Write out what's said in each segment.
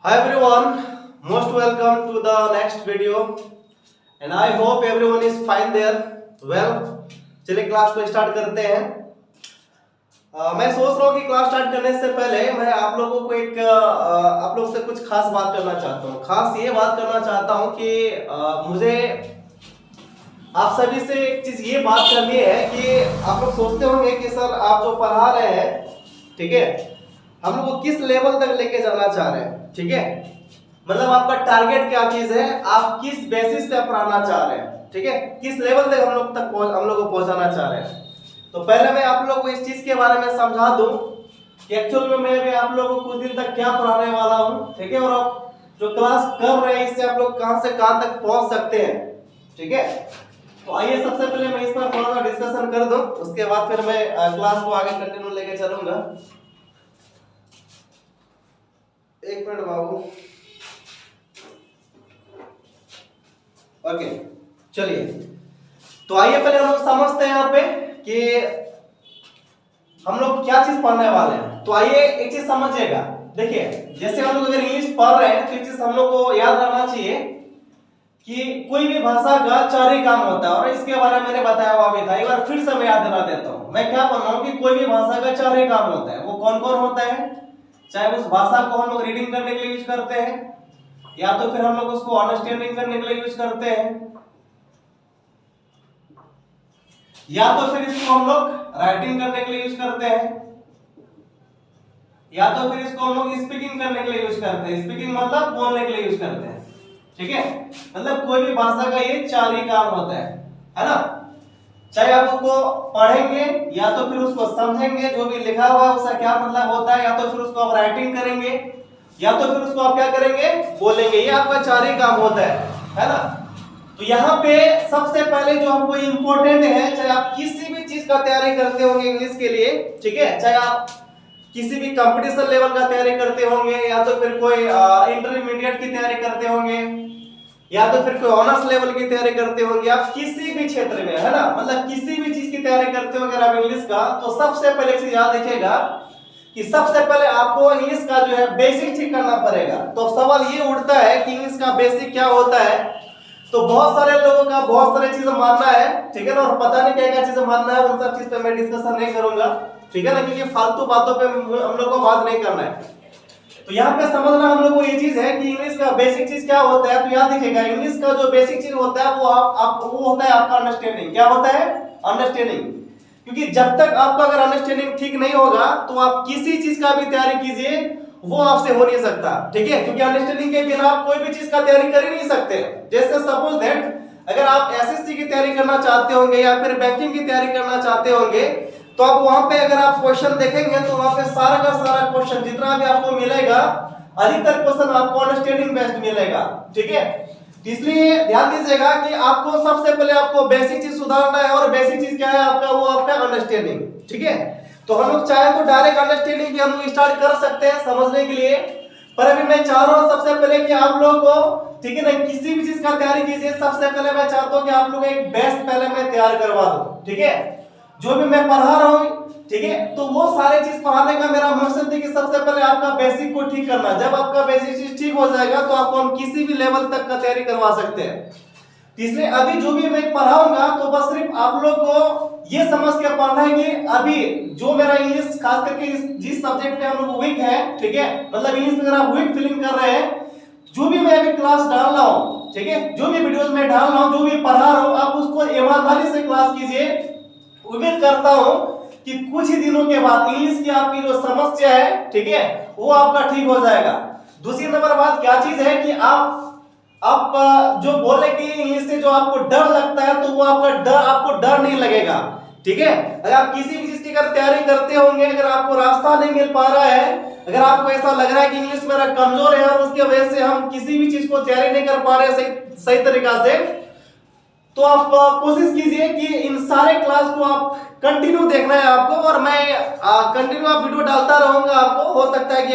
Hi everyone, most welcome to the next video and I hope everyone is fine there. Well, चलिए class को start करते हैं। मैं सोच रहा हूँ कि क्लास स्टार्ट करने से पहले मैं आप लोगों को आप लोग से कुछ खास बात करना चाहता हूँ। खास ये बात करना चाहता हूँ कि मुझे आप सभी से एक चीज ये बात करनी है कि आप लोग सोचते होंगे कि सर आप जो पढ़ा रहे हैं, ठीक है, हम लोग को किस लेवल तक लेके जाना चाह रहे हैं, ठीक है, मतलब आपका टारगेट क्या चीज है, आप किस बेसिस पे पढ़ाना चाह रहे हैं, ठीक है, किस लेवल तक हम लोग को पहुंचाना चाह रहे हैं। तो पहले मैं आप लोग को इस चीज के बारे में समझा दूं कि एक्चुअल में मैं भी आप लोगों को कुछ दिन तक क्या पढ़ाने वाला हूं, ठीक है, और आप जो क्लास कर रहे हैं इससे आप लोग कहां से कहां तक पहुंच सकते हैं, ठीक है। तो आइए सबसे पहले मैं इस पर थोड़ा सा डिस्कशन कर दूं, उसके बाद फिर मैं क्लास को आगे कंटिन्यू लेके चलूंगा। एक मिनट बाबू। ओके, चलिए तो आइए पहले हम लोग समझते हैं यहाँ पे कि हम लोग क्या चीज पढ़ने वाले हैं। तो आइए एक चीज समझिएगा, देखिए जैसे हम लोग अगर इंग्लिश पढ़ रहे हैं तो एक चीज हम लोग को याद रखना चाहिए कि कोई भी भाषा का चार ही काम होता है, और इसके बारे में मैंने बताया हुआ भी था, एक बार फिर से मैं याद दिला देता हूँ। मैं क्या बोल रहा हूँ कि कोई भी भाषा का चार ही काम होता है। वो कौन कौन होता है? चाहे उस भाषा को हम लोग रीडिंग करने के लिए यूज करते हैं, या तो फिर हम लोग उसको अंडरस्टैंडिंग करने के लिए यूज करते हैं, या तो फिर इसको हम लोग राइटिंग करने के लिए यूज करते हैं, या तो फिर इसको हम लोग स्पीकिंग करने के लिए यूज करते हैं। स्पीकिंग मतलब बोलने के लिए यूज करते हैं, ठीक है। मतलब कोई भी भाषा का ये चार ही काम होता है ना। चाहे आप उसको पढ़ेंगे या तो फिर उसको समझेंगे, जो भी लिखा हुआ है उसका क्या मतलब होता है, या तो फिर उसको आप राइटिंग करेंगे, या तो फिर उसको आप क्या करेंगे, बोलेंगे। ये आपका चार ही काम होता है ना। तो यहाँ पे सबसे पहले जो हमको इम्पोर्टेंट है, चाहे आप किसी भी चीज का तैयारी करते होंगे इंग्लिश के लिए, ठीक है, चाहे आप किसी भी कंपटीशन लेवल का तैयारी करते होंगे, या तो फिर कोई इंटरमीडिएट की तैयारी करते होंगे, या तो फिर कोई ऑनर्स लेवल की तैयारी करते होंगे, आप किसी भी क्षेत्र में, है ना, मतलब किसी भी चीज की तैयारी करते हो अगर आप इंग्लिश का, तो सबसे पहले चीज याद रखिएगा कि सबसे पहले आपको इंग्लिश का जो है बेसिक ठीक करना पड़ेगा। तो सवाल ये उठता है कि इंग्लिश का बेसिक क्या होता है। तो बहुत सारे लोगों का बहुत सारे चीजें मानना है, ठीक है ना, और पता नहीं क्या क्या चीजें मानना है, उन सब चीज पे मैं डिस्कशन नहीं करूंगा, ठीक है ना, क्योंकि फालतू बातों पे हम लोग को बात नहीं करना है। तो यहाँ पे समझना हम लोग को ये चीज है कि इंग्लिश का बेसिक चीज क्या होता है। तो याद रखिएगा, इंग्लिश का जो बेसिक चीज होता है वो होता है आपका अंडरस्टैंडिंग। क्या होता है? अंडरस्टैंडिंग। क्योंकि जब तक आपका अगर अंडरस्टैंडिंग ठीक नहीं होगा तो आप किसी चीज का भी तैयारी कीजिए, वो आपसे हो नहीं सकता, ठीक है, क्योंकि अंडरस्टैंडिंग के बिना आप कोई भी चीज का तैयारी कर ही नहीं सकते। जैसे सपोज दैट अगर आप एसएससी की तैयारी करना चाहते होंगे या फिर बैंकिंग की तैयारी करना चाहते होंगे, तो आप वहां पे अगर आप क्वेश्चन देखेंगे तो वहां पे सारा का सारा क्वेश्चन जितना भी आपको मिलेगा, अधिकतर क्वेश्चन आपको अंडरस्टैंडिंग बेस्ड मिलेगा, ठीक है। इसलिए ध्यान दीजिएगा कि आपको सबसे पहले आपको बेसिक चीज सुधारना है, और बेसिक चीज क्या है आपका? वो आपका अंडरस्टैंडिंग, ठीक है। तो हम लोग चाहे तो डायरेक्ट अंडरस्टैंडिंग भी हम लोग स्टार्ट कर सकते हैं समझने के लिए, पर अभी मैं चाह रहा हूं सबसे पहले कि आप लोग को, ठीक है ना, किसी भी चीज का तैयारी कीजिए, सबसे पहले मैं चाहता हूं कि आप लोग एक बेस्ट पहले मैं तैयार करवा दूं, ठीक है, जो भी मैं पढ़ा रहा हूं, ठीक है। तो वो सारे चीज पढ़ाने का मेरा मकसद है कि सबसे पहले आपका बेसिक को ठीक करना। जब आपका बेसिक चीज ठीक हो जाएगा तो आपको हम किसी भी लेवल तक का तैयारी करवा सकते हैं। इसलिए अभी जो भी मैं पढ़ाऊंगा तो बस सिर्फ आप लोग को ये समझ के पढ़ना है कि अभी जो मेरा इंग्लिश खास करके जिस सब्जेक्ट पे हम लोग वीक है, ठीक है, मतलब इंग्लिश में अगर आप वीक फीलिंग कर रहे हैं, जो भी मैं अभी क्लास डाल रहा हूं, ठीक है, जो भी वीडियोस में डाल रहा हूं, जो भी पढ़ा रहा हूं, आप उसको ईमानदारी से क्लास कीजिए। उम्मीद करता हूं कि कुछ ही दिनों के बाद इंग्लिश की आपकी जो समस्या है, ठीक है, वो आपका ठीक हो जाएगा। दूसरी नंबर बात क्या चीज है कि आप जो बोले कि इंग्लिश से जो आपको डर लगता है, तो वो आपको डर नहीं लगेगा, ठीक है। अगर आप किसी भी चीज की अगर तैयारी करते होंगे, अगर आपको रास्ता नहीं मिल पा रहा है, अगर आपको ऐसा लग रहा है कि इंग्लिश मेरा कमजोर है और उसकी वजह से हम किसी भी चीज को तैयारी नहीं कर पा रहे सही तरीका से, तो आप कोशिश कीजिए कि इन सारे क्लास को आप कंटिन्यू देखना है आपको, और मैं कंटिन्यू आप वीडियो डालता रहूंगा। आपको हो सकता है कि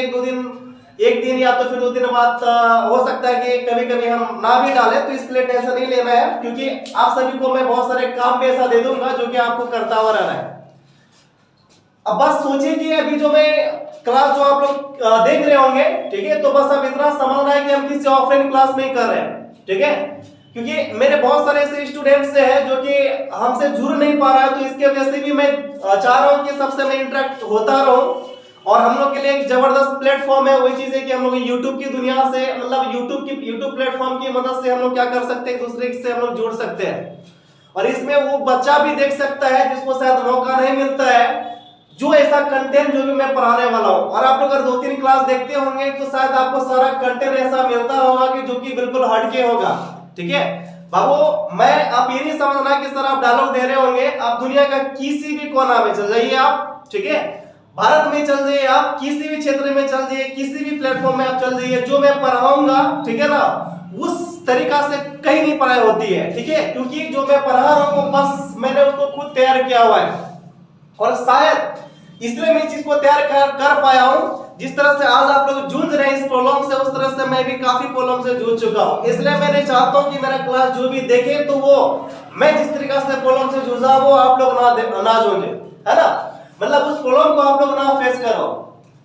एक दिन या तो फिर 2 दिन बाद हो सकता है कि कभी कभी हम ना भी डालें, तो इसके लिए टेंशन नहीं लेना है, क्योंकि आप सभी को मैं बहुत सारे काम भी ऐसा दे दूंगा जो कि आपको करता हुआ रहना है। अब बस सोचिए कि अभी जो मैं क्लास जो आप लोग देख रहे होंगे, ठीक है, तो बस अब इतना समझना है कि हम किसी ऑफलाइन क्लास में ही कर रहे हैं, ठीक है, क्योंकि मेरे बहुत सारे ऐसे स्टूडेंट्स से हैं जो कि हमसे जुड़ नहीं पा रहा है, तो इसके वजह से भी मैं चाह रहा हूं कि सबसे मैं इंटरेक्ट होता रहूं, और हम लोग के लिए एक जबरदस्त प्लेटफॉर्म है। वही चीज है कि हम लोग YouTube की दुनिया से, मतलब YouTube प्लेटफॉर्म की मदद से हम लोग क्या कर सकते हैं, एक दूसरे से हम लोग जुड़ सकते हैं, और इसमें वो बच्चा भी देख सकता है जिसको शायद मौका नहीं मिलता है, जो ऐसा कंटेंट जो भी मैं पढ़ाने वाला हूं। और आप लोग अगर 2-3 क्लास देखते होंगे तो शायद आपको सारा कंटेंट ऐसा मिलता होगा कि जो कि बिल्कुल हटके होगा, ठीक है बाबू। मैं आप ये नहीं समझना कि सर आप डायलॉग दे रहे होंगे, आप दुनिया का किसी भी कोना में चल जाइए आप, ठीक है, भारत में चल जाइए आप, किसी भी क्षेत्र में चल जाइए, किसी भी प्लेटफॉर्म में आप चल जाइए, जो मैं पढ़ाऊंगा, ठीक है ना, उस तरीका से कहीं नहीं पढ़ाई होती है, ठीक है, क्योंकि जो मैं पढ़ा रहा हूं बस मैंने उसको खुद तैयार किया हुआ है, और शायद इसलिए मैं इस चीज को तैयार कर पाया हूं। जिस तरह से आज आप लोग जूझ रहे हैं इस प्रॉब्लम से, उस तरह से मैं भी काफी प्रॉब्लम से जूझ चुका हूं। इसलिए मैंने चाहता हूं कि मेरा क्लास जो भी देखे तो वो मैं जिस तरीका से प्रॉब्लम से जूझा वो आप लोग ना जूझे, है ना, मतलब उस प्रॉब्लम को आप लोग ना फेस करो,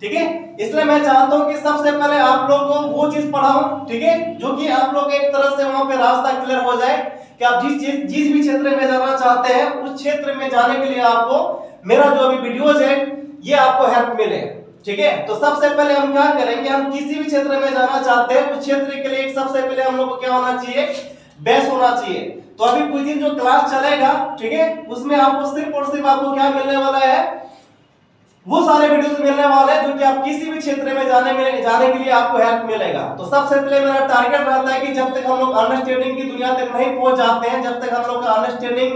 ठीक है। इसलिए मैं चाहता हूं कि सबसे पहले आप लोगों को वो चीज पढ़ाऊं, ठीक है, जो कि आप लोग एक तरह से वहां पे रास्ता क्लियर हो जाए कि आप जिस भी क्षेत्र में जाना चाहते हैं उस क्षेत्र में जाने के लिए आपको मेरा जो अभी वीडियोस है ये आपको हेल्प मिले, ठीक है। तो सबसे पहले हम क्या करेंगे, हम किसी भी क्षेत्र में जाना चाहते हैं उस क्षेत्र के लिए सबसे पहले हम लोग को क्या होना चाहिए, बेस होना चाहिए। तो अभी कुछ दिन जो क्लास चलेगा, ठीक है, उसमें आपको सिर्फ और सिर्फ आपको क्या मिलने वाला है, वो सारे वीडियोस मिलने वाले हैं जो कि आप किसी भी क्षेत्र में जाने के लिए आपको हेल्प मिलेगा। तो सबसे पहले मेरा टारगेट रहता है कि जब तक हम लोग अंडरस्टैंडिंग की दुनिया तक नहीं पहुंच जाते हैं, जब तक हम लोग का अंडरस्टैंडिंग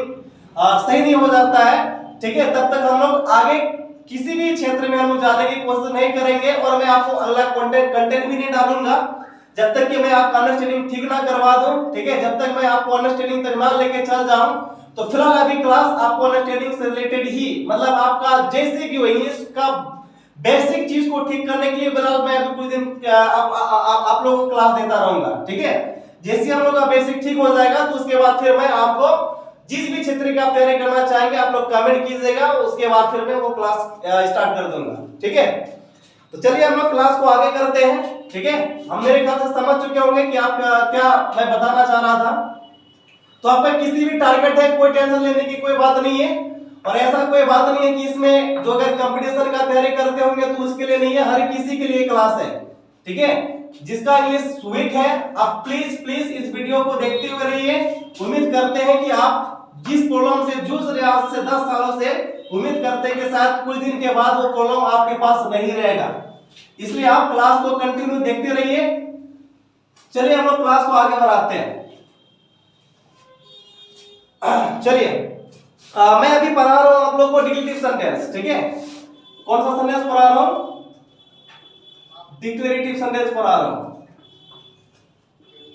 सही नहीं हो जाता है, ठीक है, तब तक हम लोग आगे किसी भी क्षेत्र में हम लोग जाने की कोशिश नहीं करेंगे, और मैं आपको अगला कंटेंट भी नहीं डालूंगा जब तक कि मैं आपका अंडरस्टैंडिंग ठीक ना करवा दूं, ठीक है, जब तक मैं आपको अंडरस्टैंडिंग तक ना लेके चल जाऊं। तो फिलहाल अभी क्लास आपको अंडरस्टैंडिंग से रिलेटेड ही, मतलब आपका जैसे कि इंग्लिश का बेसिक चीज को ठीक करने के लिए फिलहाल मैं अभी कुछ दिन आप लोगों को क्लास देता रहूंगा, ठीक है। जैसे हम लोग का बेसिक ठीक हो जाएगा तो उसके बाद फिर मैं आपको जिस भी क्षेत्र की आप तैयारी करना चाहेंगे आप लोग कमेंट कीजिएगा, उसके बाद फिर मैं वो क्लास स्टार्ट कर दूंगा, ठीक है। तो चलिए हम लोग क्लास को आगे करते हैं, ठीक है। हम मेरे ख्याल से समझ चुके होंगे कि आप क्या मैं बताना चाह रहा था। तो आपका किसी भी टारगेट है, कोई टेंशन लेने की कोई बात नहीं है, और ऐसा कोई बात नहीं है कि इसमें जो अगर कंपटीशन का तैयारी करते होंगे तो उसके लिए नहीं है, हर किसी के लिए क्लास है, ठीक है। जिसका इंग्लिश वीक है आप प्लीज इस वीडियो को देखते हुए रहिए। उम्मीद करते हैं कि आप जिस प्रॉब्लम से जूझ रहे हैं आज से 10 सालों से, उम्मीद करते हैं कि शायद कुछ दिन के बाद वो प्रॉब्लम आपके पास नहीं रहेगा, इसलिए आप क्लास को कंटिन्यू देखते रहिए। चलिए हम लोग क्लास को आगे बढ़ाते हैं। चलिए मैं अभी पढ़ा रहा हूं आप लोग को डिक्लेरेटिव सेंटेंस, ठीक है। कौन सा सेंटेंस पढ़ा रहा हूं, डिक्लेरेटिव सेंटेंस पढ़ा रहा हूं,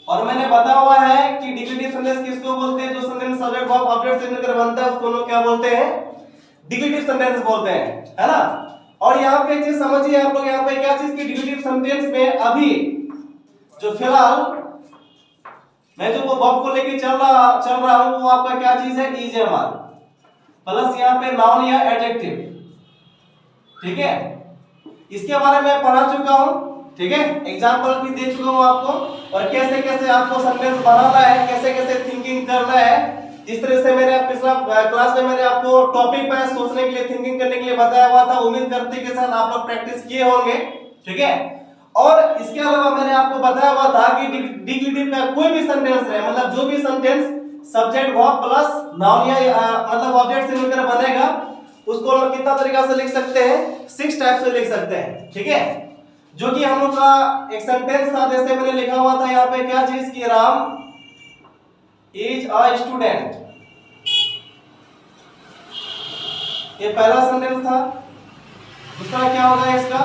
और मैंने बताया हुआ है कि डिक्लेरेटिव सेंटेंस किसको बोलते हैं, जो सेंटेंस सब्जेक्ट वर्ब ऑब्जेक्ट से मिलकर बनता है उसको लोग क्या बोलते हैं, डिक्लेरेटिव सेंटेंस बोलते हैं, है ना। और यहाँ पे एक चीज समझिए आप लोग, यहाँ पे क्या चीज की डिक्लेरेटिव सेंटेंस में अभी जो फिलहाल मैं जो वो वर्ब को लेके चल रहा हूं वो आपका क्या चीज है, इज एम आर प्लस यहाँ पे नाउन या एडजेक्टिव, ठीक है। इसके बारे में पढ़ा चुका हूं, ठीक है, एग्जांपल भी दे चुका हूं आपको, और कैसे कैसे आपको सेंटेंस बनाना है, कैसे कैसे थिंकिंग करना है। जिस तरह से मैंने पिछला क्लास में मैंने आपको टॉपिक पे सोचने के लिए, थिंकिंग करने के लिए बताया हुआ था, उम्मीद करते हैं कि साथ आप लोग प्रैक्टिस किए होंगे, ठीक है। और इसके अलावा मैंने आपको बताया हुआ था कि डिक्लेरेटिव का कोई भी सेंटेंस है, मतलब जो भी sentence subject verb plus noun या मतलब ऑब्जेक्ट से मिलकर बनेगा उसको हम लोग कितना तरीका से लिख सकते हैं, 6 टाइप से लिख सकते हैं, ठीक है। जो कि हम लोग का एक सेंटेंस था, जैसे मैंने लिखा हुआ था यहाँ पे क्या चीज की, राम इज अ स्टूडेंट, ये पहला सेंटेंस था। दूसरा क्या होगा इसका,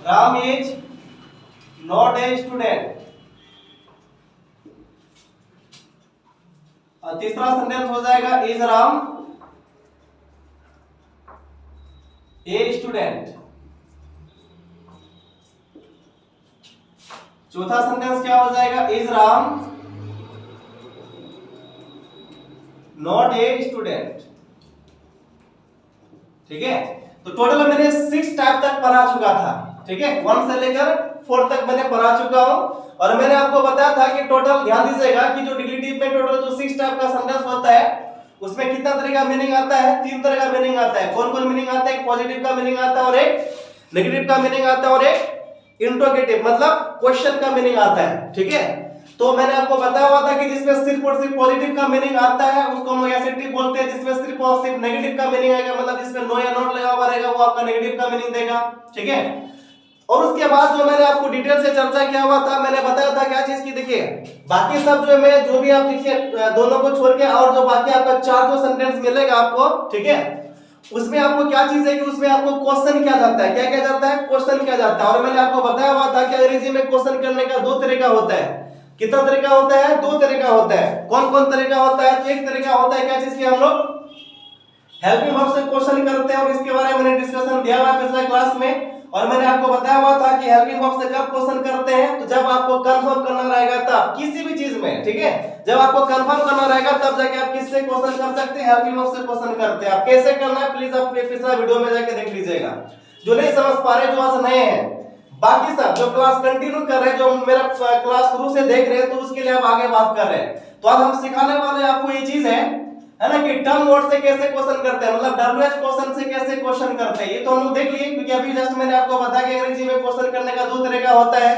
Ram is not a student. और तीसरा सेंटेंस हो जाएगा इज राम ए स्टूडेंट। चौथा सेंटेंस क्या हो जाएगा, is Ram not a student, ठीक है। तो टोटल मैंने 6 टाइप तक पढ़ा चुका था, ठीक है, 1 से लेकर 4 तक मैंने पढ़ा चुका हूं। और मैंने आपको बताया था कि टोटल ध्यान दीजिएगा कि जो डिक्लिटिव में टोटल जो 6 टाइप का सेंटेंस होता है उसमें कितना तरह का मीनिंग आता है, 3 तरह का मीनिंग आता है। कौन कौन मीनिंग आता है? एक पॉजिटिव का मीनिंग आता है और एक नेगेटिव का मीनिंग आता है और एक इंट्रोगेटिव मतलब क्वेश्चन का मीनिंग आता है, ठीक है। तो मैंने आपको बताया हुआ था कि जिसमें सिर्फ और सिर्फ पॉजिटिव का मीनिंग आता है उसको हम लोग एसेटिव बोलते हैं, जिसमें सिर्फ और सिर्फ नेगेटिव का मीनिंग आएगा मतलब जिसमें नो या नॉट लगा हुआ रहेगा वो आपका नेगेटिव का मीनिंग देगा, ठीक है। और उसके बाद जो मैंने आपको डिटेल से चर्चा किया हुआ था, मैंने बताया था क्या चीज की, देखिए बाकी सब जो भी आप देखिए दोनों को छोड़ के और जो बाकी आपका 4 जो सेंटेंस मिलेगा आपको, ठीक है, उसमें आपको क्या चीज है कि उसमें आपको क्वेश्चन किया जाता है। क्या किया जाता है? क्वेश्चन किया जाता है। और मैंने आपको बताया हुआ था कि अंग्रेजी में क्वेश्चन करने का 2 तरीका होता है। कितना तरीका होता है? 2 तरीका होता है। कौन कौन तरीका होता है? तो एक तरीका होता है क्या चीज की, हम लोग हेल्पिंग वर्ब से क्वेश्चन करते हैं और इसके बारे में मैंने डिस्कशन दिया हुआ है पिछले क्लास में। और मैंने आपको बताया हुआ था कि हेल्पिंग वर्ब से कब क्वेश्चन करते हैं, तो जब आपको कंफर्म करना रहेगा तब, किसी भी चीज में, ठीक है, जब आपको कंफर्म करना रहेगा तब जाके आप किससे क्वेश्चन कर सकते हैं, हेल्पिंग वर्ब से क्वेश्चन करते हैं। आप कैसे करना है प्लीज आप पिछला वीडियो में जाके देख लीजिएगा, जो नहीं समझ पा रहे, जो आज नए हैं। बाकी सब जो क्लास कंटिन्यू कर रहे हैं, जो मेरा क्लास शुरू से देख रहे हैं, तो उसके लिए आप आगे बात कर रहे हैं। तो आज हम सिखाने वाले आपको ये चीज है ना, कि टर्म वर्ड से कैसे क्वेश्चन करते हैं, मतलब डब्ल्यूएच क्वेश्चन से कैसे क्वेश्चन करते हैं। ये तो हम लोग देख लिए, क्योंकि अभी जस्ट मैंने आपको बताया कि अंग्रेजी में क्वेश्चन करने का 2 तरीका होता है।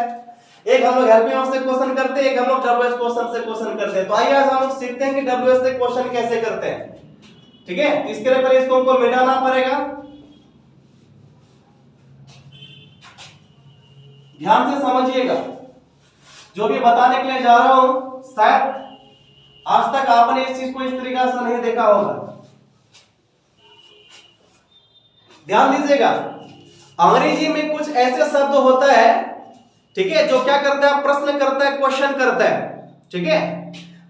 एक हम लोग हेल्पिंग वर्ब से क्वेश्चन करते हैं, एक हम लोग डब्ल्यूएच क्वेश्चन से क्वेश्चन करते हैं। तो आइए आज हम लोग सीखते हैं कि डब्ल्यूएच से क्वेश्चन कैसे करते हैं, ठीक है। इसके लिए पहले इसको हमको मिटाना पड़ेगा। ध्यान से समझिएगा, जो भी बताने के लिए जा रहा हूं शायद आज तक आपने इस चीज को इस तरीका से नहीं देखा होगा। ध्यान दीजिएगा, अंग्रेजी में कुछ ऐसे शब्द होता है, ठीक है, जो क्या करता है, प्रश्न करता है, क्वेश्चन करता है, ठीक है।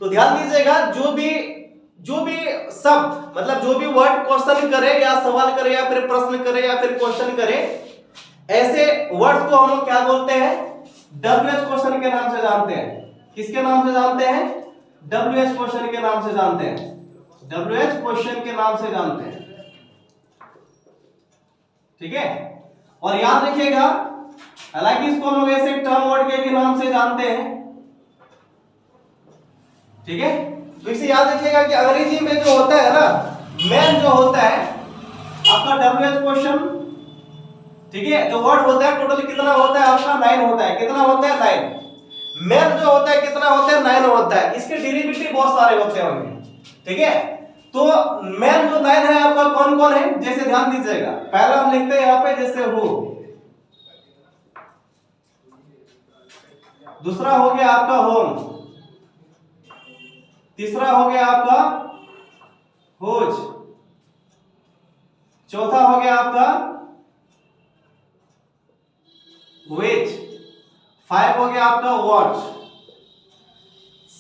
तो ध्यान दीजिएगा, जो भी शब्द मतलब जो भी वर्ड क्वेश्चन करे या सवाल करे या फिर प्रश्न करे या फिर क्वेश्चन करे, ऐसे वर्ड्स को हम लोग क्या बोलते हैं, डब्ल्यूएच क्वेश्चन के नाम से जानते हैं। किसके नाम से जानते हैं? डब्ल्यूएच क्वेश्चन के नाम से जानते हैं। डब्ल्यूएच क्वेश्चन के नाम से जानते हैं, ठीक है। और याद रखिएगा, हालांकि इसको हम लोग ऐसे टर्म वर्ड के भी नाम से जानते हैं, ठीक है। तो इसे याद रखिएगा कि अंग्रेजी में जो होता है ना, मेन जो होता है आपका डब्ल्यूएच क्वेश्चन, ठीक है, जो वर्ड होता है टोटल कितना होता है आपका? 9 होता है। कितना होता है? 9। मेन जो होता है कितना होता है? 9 होता है। इसके डेरिवेटिव बहुत सारे होते होंगे, ठीक है। तो मेन जो 9 है आपका कौन कौन है, जैसे ध्यान दीजिएगा, पहला हम लिखते हैं यहाँ पे जैसे हु, दूसरा हो गया आपका होम, तीसरा हो गया आपका हुज, चौथा हो गया आपका which, 5 हो गया आपका what,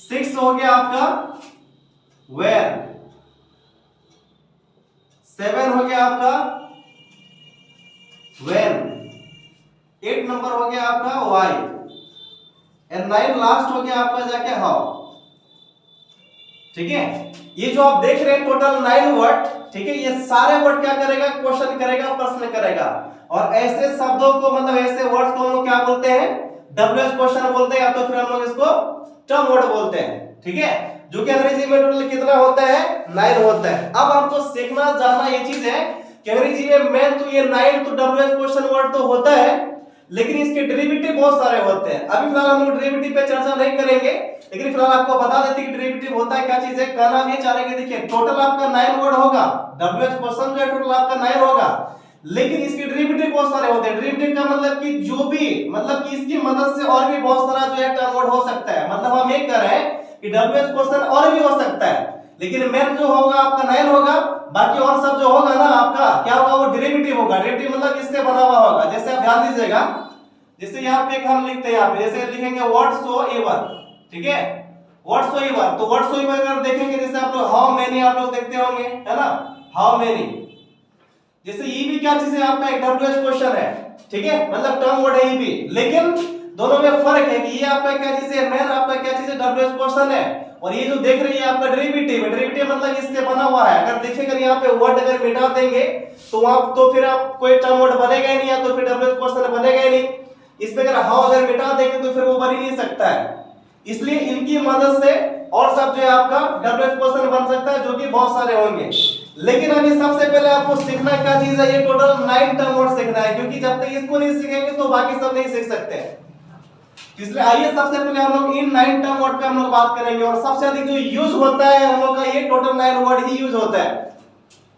6 हो गया आपका where, 7 हो गया आपका when, 8 नंबर हो गया आपका why, और 9 लास्ट हो गया आपका जाके how, ठीक है। ये जो आप देख रहे हैं टोटल 9 वर्ड, ठीक है, ये सारे वर्ड क्या करेगा? क्वेश्चन करेगा, प्रश्न करेगा। और ऐसे शब्दों को मतलब ऐसे वर्ड्स को हम लोग क्या बोलते हैं? डब्ल्यूएच क्वेश्चन बोलते हैं, या तो फिर हम लोग इसको टर्म वर्ड बोलते हैं, ठीक है, जो कि अंग्रेजी में टोटल कितना होता है? 9 होता है। अब हमको सीखना जानना ये चीज है कि अंग्रेजी में मेन तो ये 9 तो डब्ल्यूएच क्वेश्चन वर्ड तो होता है, लेकिन इसके डेरिवेटिव बहुत सारे होते हैं। अभी फिलहाल हम लोग डेरिवेटिव पे चर्चा नहीं करेंगे, लेकिन फिलहाल आपको बता देते कि डेरिवेटिव होता है क्या चीज है। कहना ये चाह रहे हैं, देखिए टोटल आपका 9 वर्ड होगा, डब्ल्यूएच क्वेश्चन जो है टोटल आपका 9 होगा, लेकिन इसके डेरिवेटिव बहुत सारे होते हैं। डेरिवेटिव का मतलब कि जो भी मतलब कि इसकी मदद से और भी बहुत सारा जो है टर्म वर्ड हो सकता है। मतलब हम ये कह रहे हैं कि डब्ल्यूएच क्वेश्चन और भी हो सकता है, लेकिन मेन जो होगा आपका 9 होगा, बाकी और सब जो होगा ना आपका क्या होगा? वो डेरिवेटिव होगा। डेरिवेटिव मतलब इससे बना हुआ होगा। जैसे आप ध्यान दीजिएगा, जैसे यहाँ पे एक हम लिखते हैं, यहाँ पे जैसे लिखेंगे व्हाटसोएवर, ठीक है, व्हाटसोएवर। तो व्हाटसोएवर अगर देखेंगे, जैसे आप लोग हाउ मेनी आप लोग देखते होंगे, है ना, हाउ मेनी, जैसे ये भी क्या चीज है आपका? एक डब्ल्यूएच क्वेश्चन है, ठीक है, मतलब टर्म वर्ड है ये भी, लेकिन दोनों में फर्क है कि ये आपका क्या चीज है, मैन आपका क्या चीज है, डब्ल्यूएच क्वेश्चन है, और ये जो देख रही है आपका डेरिवेटिव है। डेरिवेटिव मतलब इससे बना हुआ है। अगर देखेंगे यहाँ पे वर्ड अगर मिटा देंगे तो आप तो फिर आप कोई टर्म वर्ड बनेगा ही नहीं, या तो फिर डब्ल्यूएच क्वेश्चन बनेगा ही नहीं। इसमें अगर हाउ अगर मिटा देंगे तो फिर वो बन ही नहीं सकता है। इसलिए इनकी मदद से और सब जो है आपका डब्ल्यूएच क्वेश्चन बन सकता है, जो कि बहुत सारे होंगे। लेकिन अभी सबसे पहले आपको सीखना क्या चीज है, ये टोटल 9 टर्म वर्ड सीखना है, क्योंकि जब तक इसको नहीं सीखेंगे तो बाकी सब नहीं सीख सकते हैं। इसलिए आइए सबसे पहले हम लोग इन 9 टर्म वर्ड पे हम लोग बात करेंगे, और सबसे अधिक जो यूज होता है हम लोग का ये टोटल 9 वर्ड ही यूज होता है,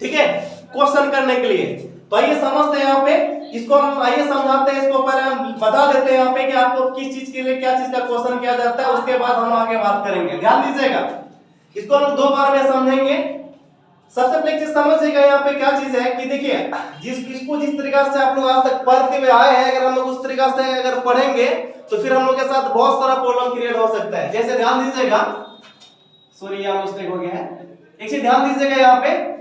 ठीक है, क्वेश्चन करने के लिए। तो आइए समझते हैं यहाँ पे इसको, हम आइए समझाते हैं इसको। पहले हम बता देते हैं यहाँ पे कि आपको किस चीज के लिए क्या चीज का क्वेश्चन किया जाता है, उसके बाद हम आगे बात करेंगे। ध्यान दीजिएगा, इसको हम 2 बार में समझेंगे। सबसे पहले चीज समझिएगा यहाँ पे क्या चीज है कि देखिए, जिस तरीका से आप लोग आज तक पढ़ते हुए आए हैं, अगर हम लोग उस तरीका से अगर पढ़ेंगे तो फिर हम लोग के साथ बहुत सारा प्रॉब्लम क्रिएट हो सकता है। जैसे ध्यान दीजिएगा, सॉरी यहाँ मिस्टेक हो गया है, एक चीज ध्यान दीजिएगा यहाँ पे।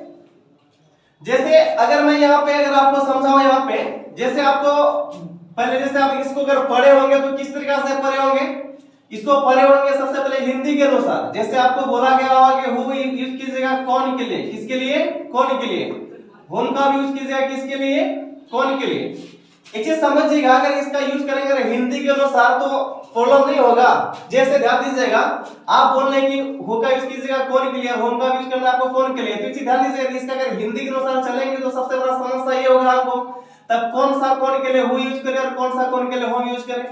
जैसे अगर मैं यहाँ पे अगर आपको समझाऊं यहाँ पे, जैसे आपको पहले जैसे आप इसको अगर पढ़े होंगे तो किस तरीका से पढ़े होंगे, इसको पढ़े होंगे सबसे पहले हिंदी के अनुसार। जैसे आपको बोला गया होगा कि हु यूज कीजिएगा कौन के लिए, किसके लिए, कौन के लिए। होम का भी यूज कीजिएगा किसके लिए, कौन के लिए। एक चीज समझिएगा, अगर इसका यूज करेंगे हिंदी के अनुसार तो प्रॉब्लम नहीं होगा। जैसे ध्यान दीजिएगा, आप बोल रहे हैं कि हु का यूज कीजिएगा कौन के लिए, होम का यूज करना आपको कौन के लिए, तो ध्यान दीजिएगा इसका अगर हिंदी के अनुसार चलेंगे तो सबसे बड़ा समस्या ये होगा आपको, तब कौन सा कौन के लिए हु यूज करें और कौन सा कौन के लिए होम यूज करें।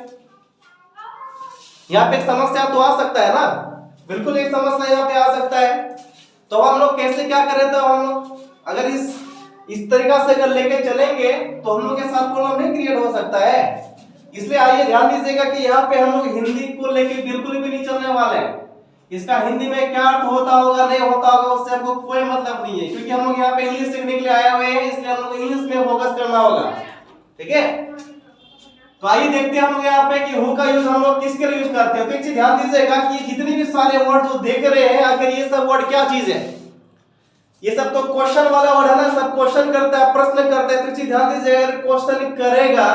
यहाँ पे एक समस्या तो आ सकता है ना, बिल्कुल एक समस्या यहाँ पे आ सकता है। तो हम लोग कैसे क्या करें, तो हम लोग अगर इस तरीका से अगर लेके चलेंगे तो हम लोग के साथ प्रॉब्लम नहीं क्रिएट हो सकता है। इसलिए आइए ध्यान दीजिएगा कि यहाँ पे हम लोग हिंदी को लेके बिल्कुल भी नहीं चलने वाले हैं। इसका हिंदी में क्या अर्थ होता होगा नहीं होता होगा उससे हमको कोई मतलब नहीं है, क्योंकि हम लोग यहाँ पे इंग्लिश सीखने के लिए आए हुए हैं, इसलिए हम लोग इंग्लिश में फोकस करना होगा, ठीक है। तो आइए देखते हैं हम लोग यहाँ पे कि हु का यूज हम लोग किसके लिए यूज करते हैं। तो एक चीज ध्यान दीजिएगा कि जितने भी सारे वर्ड जो देख रहे हैं, आखिर ये सब वर्ड क्या चीज है, ये सब तो क्वेश्चन वाला वर्ड है ना, सब क्वेश्चन करता है, प्रश्न करता है। तो चीज ध्यान दीजिएगा, अगर क्वेश्चन करेगा,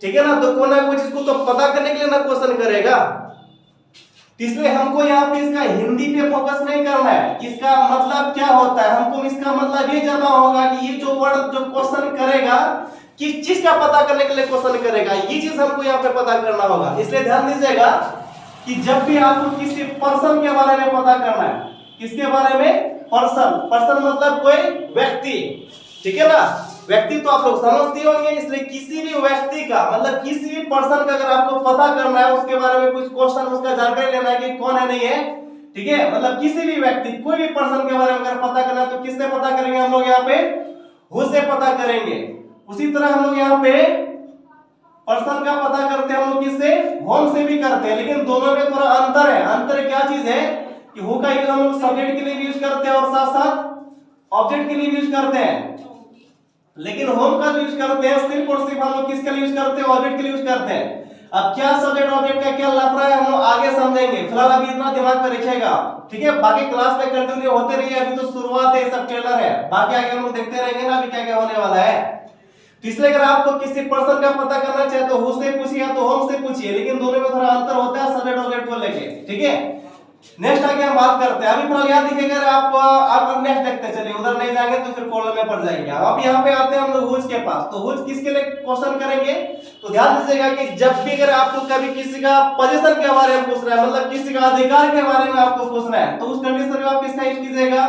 ठीक है ना, तो कोई ना कोई चीज को तो पता करने के लिए ना क्वेश्चन करेगा। इसलिए हमको यहाँ पे इसका हिंदी पे फोकस नहीं करना है, इसका मतलब क्या होता है, हमको इसका मतलब ये जानना होगा कि ये जो वर्ड जो क्वेश्चन करेगा किस चीज का पता करने के लिए क्वेश्चन करेगा, ये चीज हमको यहाँ पे पता करना होगा। इसलिए ध्यान दीजिएगा कि जब भी आपको किसी पर्सन के बारे में पता करना है, किसके बारे में, पर्सन मतलब कोई व्यक्ति, ठीक है ना, व्यक्ति तो आप लोग समझते होंगे। इसलिए किसी भी व्यक्ति का मतलब किसी भी पर्सन का अगर आपको पता करना है, उसके बारे में कुछ क्वेश्चन, उसका जानकारी लेना है कि कौन है नहीं है, ठीक है, मतलब किसी भी व्यक्ति कोई भी पर्सन के बारे में अगर पता करना है तो किससे पता करेंगे हम लोग यहाँ पे, हु से पता करेंगे। उसी तरह हम लोग यहाँ पे पर्सन का पता करते हैं हम लोग किससे, होम से भी करते हैं, लेकिन दोनों में थोड़ा अंतर है। अंतर क्या चीज है कि हु का यूज हम लोग सब्जेक्ट के लिए भी यूज करते हैं और साथ साथ ऑब्जेक्ट के लिए भी यूज करते हैं, लेकिन होम का जो यूज करते हैं सिर्फ और सिर्फ हम लोग किसके लिए यूज करते हैं, ऑब्जेक्ट के लिए यूज करते हैं। अब क्या सब्जेक्ट ऑब्जेक्ट का क्या लफड़ा है हम लोग आगे समझेंगे, फिलहाल अभी इतना दिमाग में रखिएगा, ठीक है। बाकी क्लास में कंटिन्यू होते रहिए, अभी तो शुरुआत है, सब ट्रेलर है, बाकी आगे हम लोग देखते रहेंगे ना अभी क्या क्या होने वाला है। तो इसलिए अगर आपको किसी पर्सन का पता करना चाहे तो हु से पूछिए या तो होम से पूछिए, लेकिन दोनों में थोड़ा अंतर होता है सब्जेक्ट ऑब्जेक्ट को लेके, ठीक है। नेक्स्ट आगे हम बात करते हैं, अभी फिलहाल याद रखिएगा, आप नेक्स्ट देखते चलिए, उधर नहीं जाएंगे तो फिर प्रॉब्लम में पड़ जाएंगे। अब यहाँ पे आते हैं हम लोग हुज के पास। तो हुज किसके लिए क्वेश्चन करेंगे, तो ध्यान दीजिएगा कि जब भी अगर आपको कभी किसी का पोजीशन के बारे में पूछ रहा है, मतलब किसी का अधिकार के बारे में आपको पूछना है, तो उस कंडीशन में आप किसका यूज कीजिएगा,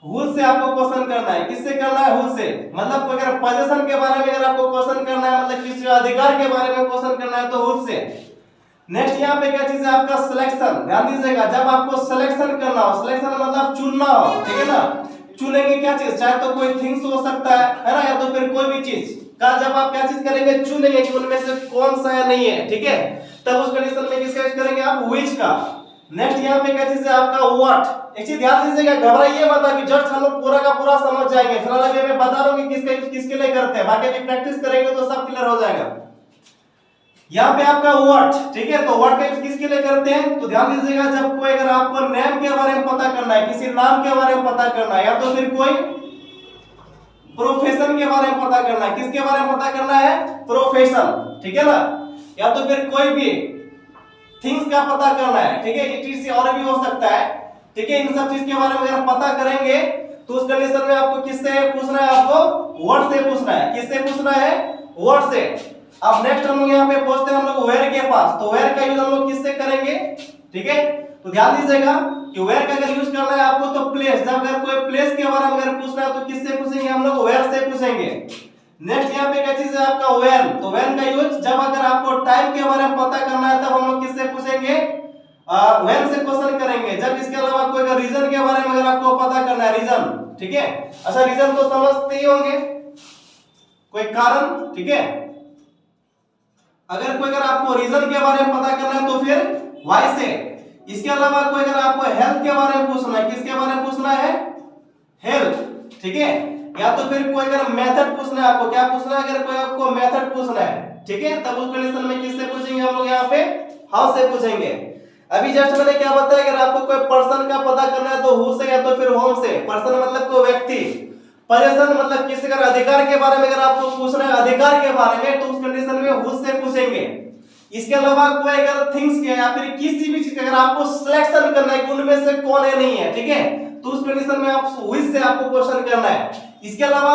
हुज से आपको क्वेश्चन करना है। किससे करना है, हुज से। मतलब अगर पोजीशन के बारे में अगर आपको क्वेश्चन करना है, मतलब किसी अधिकार के बारे में क्वेश्चन करना है तो हुज से। नेक्स्ट यहाँ पे क्या चीज है आपका सिलेक्शन। ध्यान दीजिएगा, जब आपको सिलेक्शन करना हो, सिलेक्शन मतलब चुनना हो, ठीक है ना, चुनेंगे क्या चीज, चाहे तो कोई थिंग्स हो सकता है ना, या तो फिर कोई भी चीज का जब आप क्या चीज करेंगे, चुनेंगे कि उनमें से कौन सा है नहीं है, ठीक है, तब उस कंडीशन में किसका यूज करेंगे आप, व्हिच का। नेक्स्ट यहाँ पे क्या चीज है आपका व्हाट। एक चीज ध्यान दीजिएगा, घबराइए मत, अभी जस्ट हम लोग पूरा का पूरा समझ जाएंगे। फिलहाल अभी मैं बता रहा हूँ कि किसका यूज किसके लिए करते हैं, बाकी अभी प्रैक्टिस करेंगे तो सब क्लियर हो जाएगा। यहाँ पे आपका व्हाट, ठीक है, तो व्हाट का यूज किसके लिए करते हैं, तो ध्यान दीजिएगा जब कोई अगर आपको नेम के बारे में पता करना है, किसी नाम के बारे में पता करना है, या तो फिर कोई प्रोफेशन के बारे में पता करना है। किसके बारे में पता करना है, प्रोफेशन, ठीक है ना। या तो फिर कोई भी थिंग्स का पता करना है, ठीक है, ये चीज से और भी हो सकता है, ठीक है। इन सब चीज के बारे में अगर पता करेंगे तो उस कंडीशन में आपको किससे पूछना है, आपको वर्ड से पूछना है। किससे पूछना है, वर्ड से। अब नेक्स्ट हम लोग यहाँ पे पहुंचते हैं हम लोग वेयर के पास। तो वेयर का यूज हम लोग किससे करेंगे, ठीक है। तो ध्यान दीजिएगा कि वेयर का अगर यूज करना है आपको तो प्लेस, जब अगर कोई प्लेस के बारे में अगर पूछना है तो किससे पूछेंगे, हम लोग वेयर से पूछेंगे। नेक्स्ट यहाँ पे क्या चीज है आपका व्हेन। तो व्हेन का यूज जब अगर आपको टाइम के बारे में पता करना है तब हम लोग किससे पूछेंगे, व्हेन से क्वेश्चन करेंगे। जब इसके अलावा कोई अगर रीजन के बारे में अगर आपको पता करना है, रीजन, ठीक है। अच्छा रीजन तो समझते ही होंगे, कोई कारण, ठीक है। अगर कोई अगर आपको रीजन के बारे में पता करना है तो फिर व्हाई से। इसके अलावा कोई अगर आपको हेल्थ के बारे में पूछना है, किसके बारे में पूछना है, हेल्थ, ठीक है। या तो फिर कोई अगर मेथड पूछना है आपको, क्या पूछना है, अगर कोई आपको मेथड पूछना है, ठीक है, तब उस कंडीशन में किससे पूछेंगे हम लोग, यहाँ पे हाउ से पूछेंगे। अभी जस्ट मैंने क्या बताया, अगर आपको कोई पर्सन का पता करना है तो हु से या तो फिर होम से। पर्सन मतलब कोई व्यक्ति, पोजीशन मतलब किसी अगर अधिकार के बारे में अगर आपको पूछना है, अधिकार के बारे में, तो उस कंडीशन में हु से पूछेंगे। इसके अलावा कोई अगर थिंग्स के या फिर किसी भी चीज अगर आपको सिलेक्शन करना है कि उनमें से कौन है नहीं है, ठीक है, तो उस कंडीशन में आप विच से आपको क्वेश्चन करना है। इसके अलावा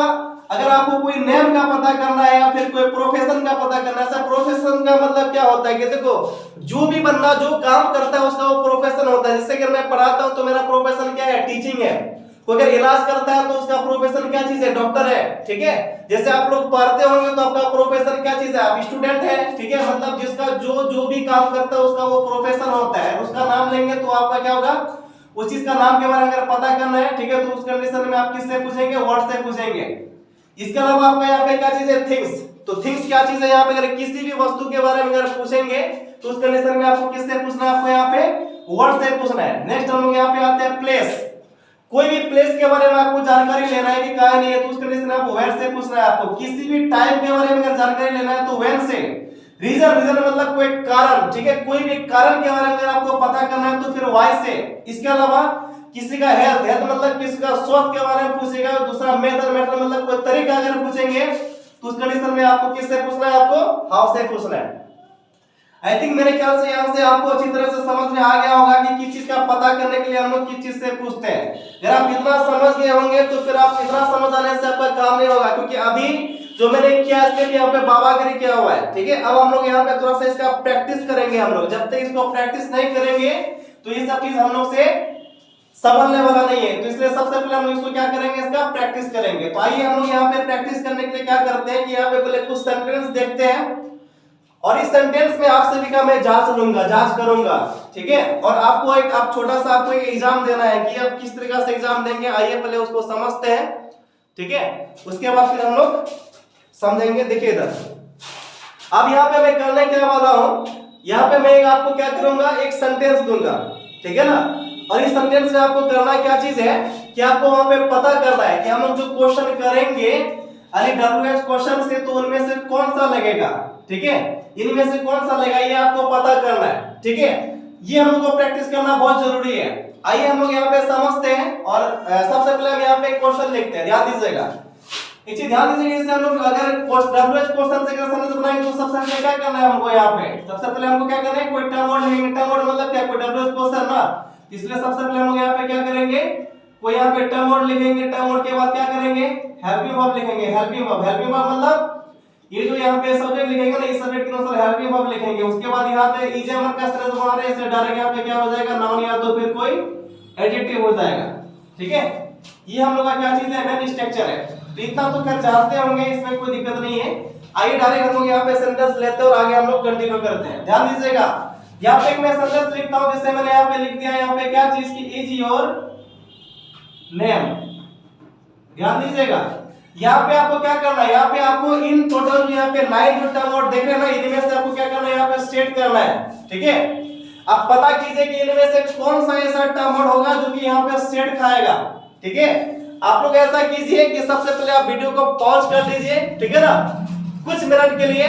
अगर आपको कोई नेम का पता करना है या फिर कोई प्रोफेशन का पता करना है, सर प्रोफेशन का मतलब क्या होता है कि देखो जो भी बंदा जो काम करता है उसका वो प्रोफेशन होता है। जैसे अगर मैं पढ़ाता हूं तो मेरा प्रोफेशन क्या है, टीचिंग है। कोई अगर इलाज करता है तो उसका प्रोफेशन क्या चीज है, डॉक्टर है, ठीक है। जैसे आप लोग पढ़ते होंगे तो आपका प्रोफेशन क्या चीज है, आप स्टूडेंट है, ठीक है। मतलब जिसका जो भी काम करता है उसका वो प्रोफेशन होता है। उसका नाम लेंगे तो आपका क्या होगा, उस चीज का नाम के बारे में अगर पता करना है, ठीक है, तो उस कंडीशन में आप किससे पूछेंगे, वर्ड से पूछेंगे। इसके अलावा आपका यहाँ पे क्या चीज है, थिंग्स। तो थिंग्स क्या चीज है, यहाँ पे अगर किसी भी वस्तु के बारे में अगर पूछेंगे तो उस कंडीशन में आपको किससे पूछना है, आपको यहाँ पे वर्ड से पूछना है। नेक्स्ट हम लोग यहाँ पे आते हैं प्लेस। कोई भी प्लेस के बारे में आपको जानकारी लेना है कि कहाँ नहीं है तो उस कंडीशन में आपको वेयर से पूछना है। आपको किसी भी टाइम के बारे में अगर जानकारी लेना है तो व्हेन से। रीजन मतलब कोई कारण, ठीक है, कोई भी कारण के बारे में अगर आपको पता करना है तो फिर व्हाई से। इसके अलावा किसी का हेल्थ मतलब किसी का स्वास्थ्य के बारे में पूछेगा। दूसरा मेथड मतलब कोई तरीका अगर पूछेंगे तो उस कंडीशन में आपको किससे पूछना है, आपको हाउ से पूछना है। आई थिंक मेरे ख्याल से यहाँ से आपको अच्छी तरह से समझ में आ गया होगा कि किस चीज का पता करने के लिए हम लोग किस चीज से पूछते हैं। अगर आप इतना समझ गए होंगे तो फिर आप इतना समझ आने से आपका काम नहीं होगा, क्योंकि अभी जो मैंने किया इसके लिए यहाँ पे बाबागिरी किया हुआ है, ठीक है। अब हम लोग यहाँ पे थोड़ा सा इसका प्रैक्टिस करेंगे। हम लोग जब तक इसको प्रैक्टिस नहीं करेंगे तो ये सब चीज हम लोग से समझने वाला नहीं है। तो इसलिए सबसे पहले हम इसको क्या करेंगे, इसका प्रैक्टिस करेंगे। तो आइए हम लोग यहाँ पे प्रैक्टिस करने के लिए क्या करते हैं कि यहाँ पे पहले कुछ सेंटेंस देखते हैं और इस सेंटेंस में आप सभी का मैं जांच लूंगा, जांच करूंगा, ठीक है। और आपको एक आप छोटा सा आपको एक एग्जाम देना है कि आप किस तरीके से एग्जाम देंगे। आइए पहले उसको समझते हैं, ठीक है, उसके बाद फिर हम लोग समझेंगे। देखिए इधर अब यहाँ पे मैं करने क्या वाला हूँ, यहाँ पे मैं आपको क्या करूंगा, एक सेंटेंस दूंगा, ठीक है ना। और इस सेंटेंस में आपको करना क्या चीज है कि आपको वहां पे पता करना है कि हम लोग जो क्वेश्चन करेंगे यानी WH क्वेश्चन से तो उनमें से कौन सा लगेगा, ठीक है, इनमें से कौन सा लगेगा ये आपको पता करना है, ठीक है। ये हम लोग को प्रैक्टिस करना बहुत जरूरी है। आइए हम लोग यहाँ पे समझते हैं और सबसे पहले हम यहाँ पे क्वेश्चन लिखते हैं। ध्यान दीजिएगा, एक चीज ध्यान दीजिएगा, इससे हम लोग अगर WH क्वेश्चन से अगर सेंटेंस बनाएंगे तो सबसे पहले क्या करना है हमको, यहाँ पे सबसे पहले हमको क्या करना है, कोई टर्म वर्ड लिखेंगे। टर्म वर्ड मतलब क्या, कोई WH क्वेश्चन ना, इसलिए सबसे पहले हम लोग यहाँ पे क्या करेंगे, कोई यहाँ पे टर्म वर्ड लिखेंगे। टर्म वर्ड के बाद क्या करेंगे, हेल्पिंग वर्ब लिखेंगे। हेल्पिंग वर्ब मतलब ये जो यहाँ पे सब्जेक्ट लिखेंगे ना, इस सब्जेक्ट के अनुसार हेल्पिंग वर्ब लिखेंगे। उसके बाद यहाँ पे इजेमर का स्ट्रेस बना रहे हैं, इसलिए डायरेक्ट यहाँ पे क्या हो जाएगा, नाउन या तो फिर कोई एडजेक्टिव हो जाएगा, ठीक है। ये हम लोग का क्या चीज है, मेन स्ट्रक्चर है। तो इतना तो खैर जानते होंगे, इसमें कोई दिक्कत नहीं है। आइए डायरेक्ट हम लोग यहाँ पे सेंटेंस लेते हैं और आगे हम लोग कंटिन्यू करते हैं। ध्यान दीजिएगा, यहाँ पे मैं सेंटेंस लिखता हूँ, जैसे मैंने यहाँ पे लिख दिया, यहाँ पे क्या चीज की, इज योर नेम। ध्यान दीजिएगा, यहाँ पे आपको क्या करना है, यहाँ पे आपको इन टोटल यहाँ पे 9 जो टर्म वर्ड देख रहे हैं ना, इनमें से आपको क्या करना है, यहाँ पे स्टेट करना है, ठीक है। आप पता कीजिए कि इनमें से कौन सा ऐसा टर्म वर्ड होगा जो कि यहाँ पे स्टेट खाएगा, ठीक है। आप लोग ऐसा कीजिए कि सबसे पहले आप वीडियो को पॉज कर लीजिए, ठीक है ना, कुछ मिनट के लिए,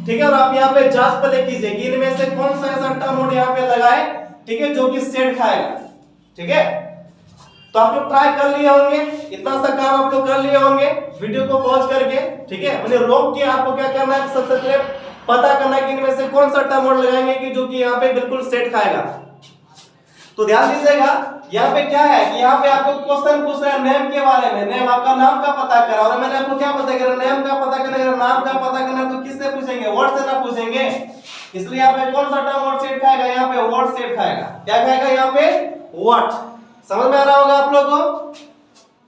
ठीक है। और आप यहाँ पे जांच पहले कीजिए कि इनमें से कौन सा ऐसा टर्म वर्ड यहाँ पे लगाए, ठीक है, जो कि स्टेट खाएगा, ठीक है। तो आप लोग ट्राई कर लिए होंगे, इतना सा काम आप लोग कर लिए होंगे वीडियो को पॉज करके, ठीक है। मैंने रोक के आपको क्या करना है, सबसे पहले पता करना कि इनमें से कौन सा टर्म वर्ड लगाएंगे कि जो कि यहाँ पे बिल्कुल सेट खाएगा। तो ध्यान दीजिएगा, यहाँ पे क्या है कि यहाँ पे आपको क्वेश्चन पूछ रहा है नेम के बारे में। नेम, आपका नाम का पता करा, और मैंने आपको क्या पता करा, नेम का पता करना। अगर नाम का पता करना तो किससे पूछेंगे, वर्ड से ना पूछेंगे। इसलिए यहाँ पे कौन सा टर्म वर्ड सेट खाएगा, यहाँ पे वर्ड सेट खाएगा। क्या खाएगा यहाँ पे, व्हाट। समझ में आ रहा होगा आप लोगों को,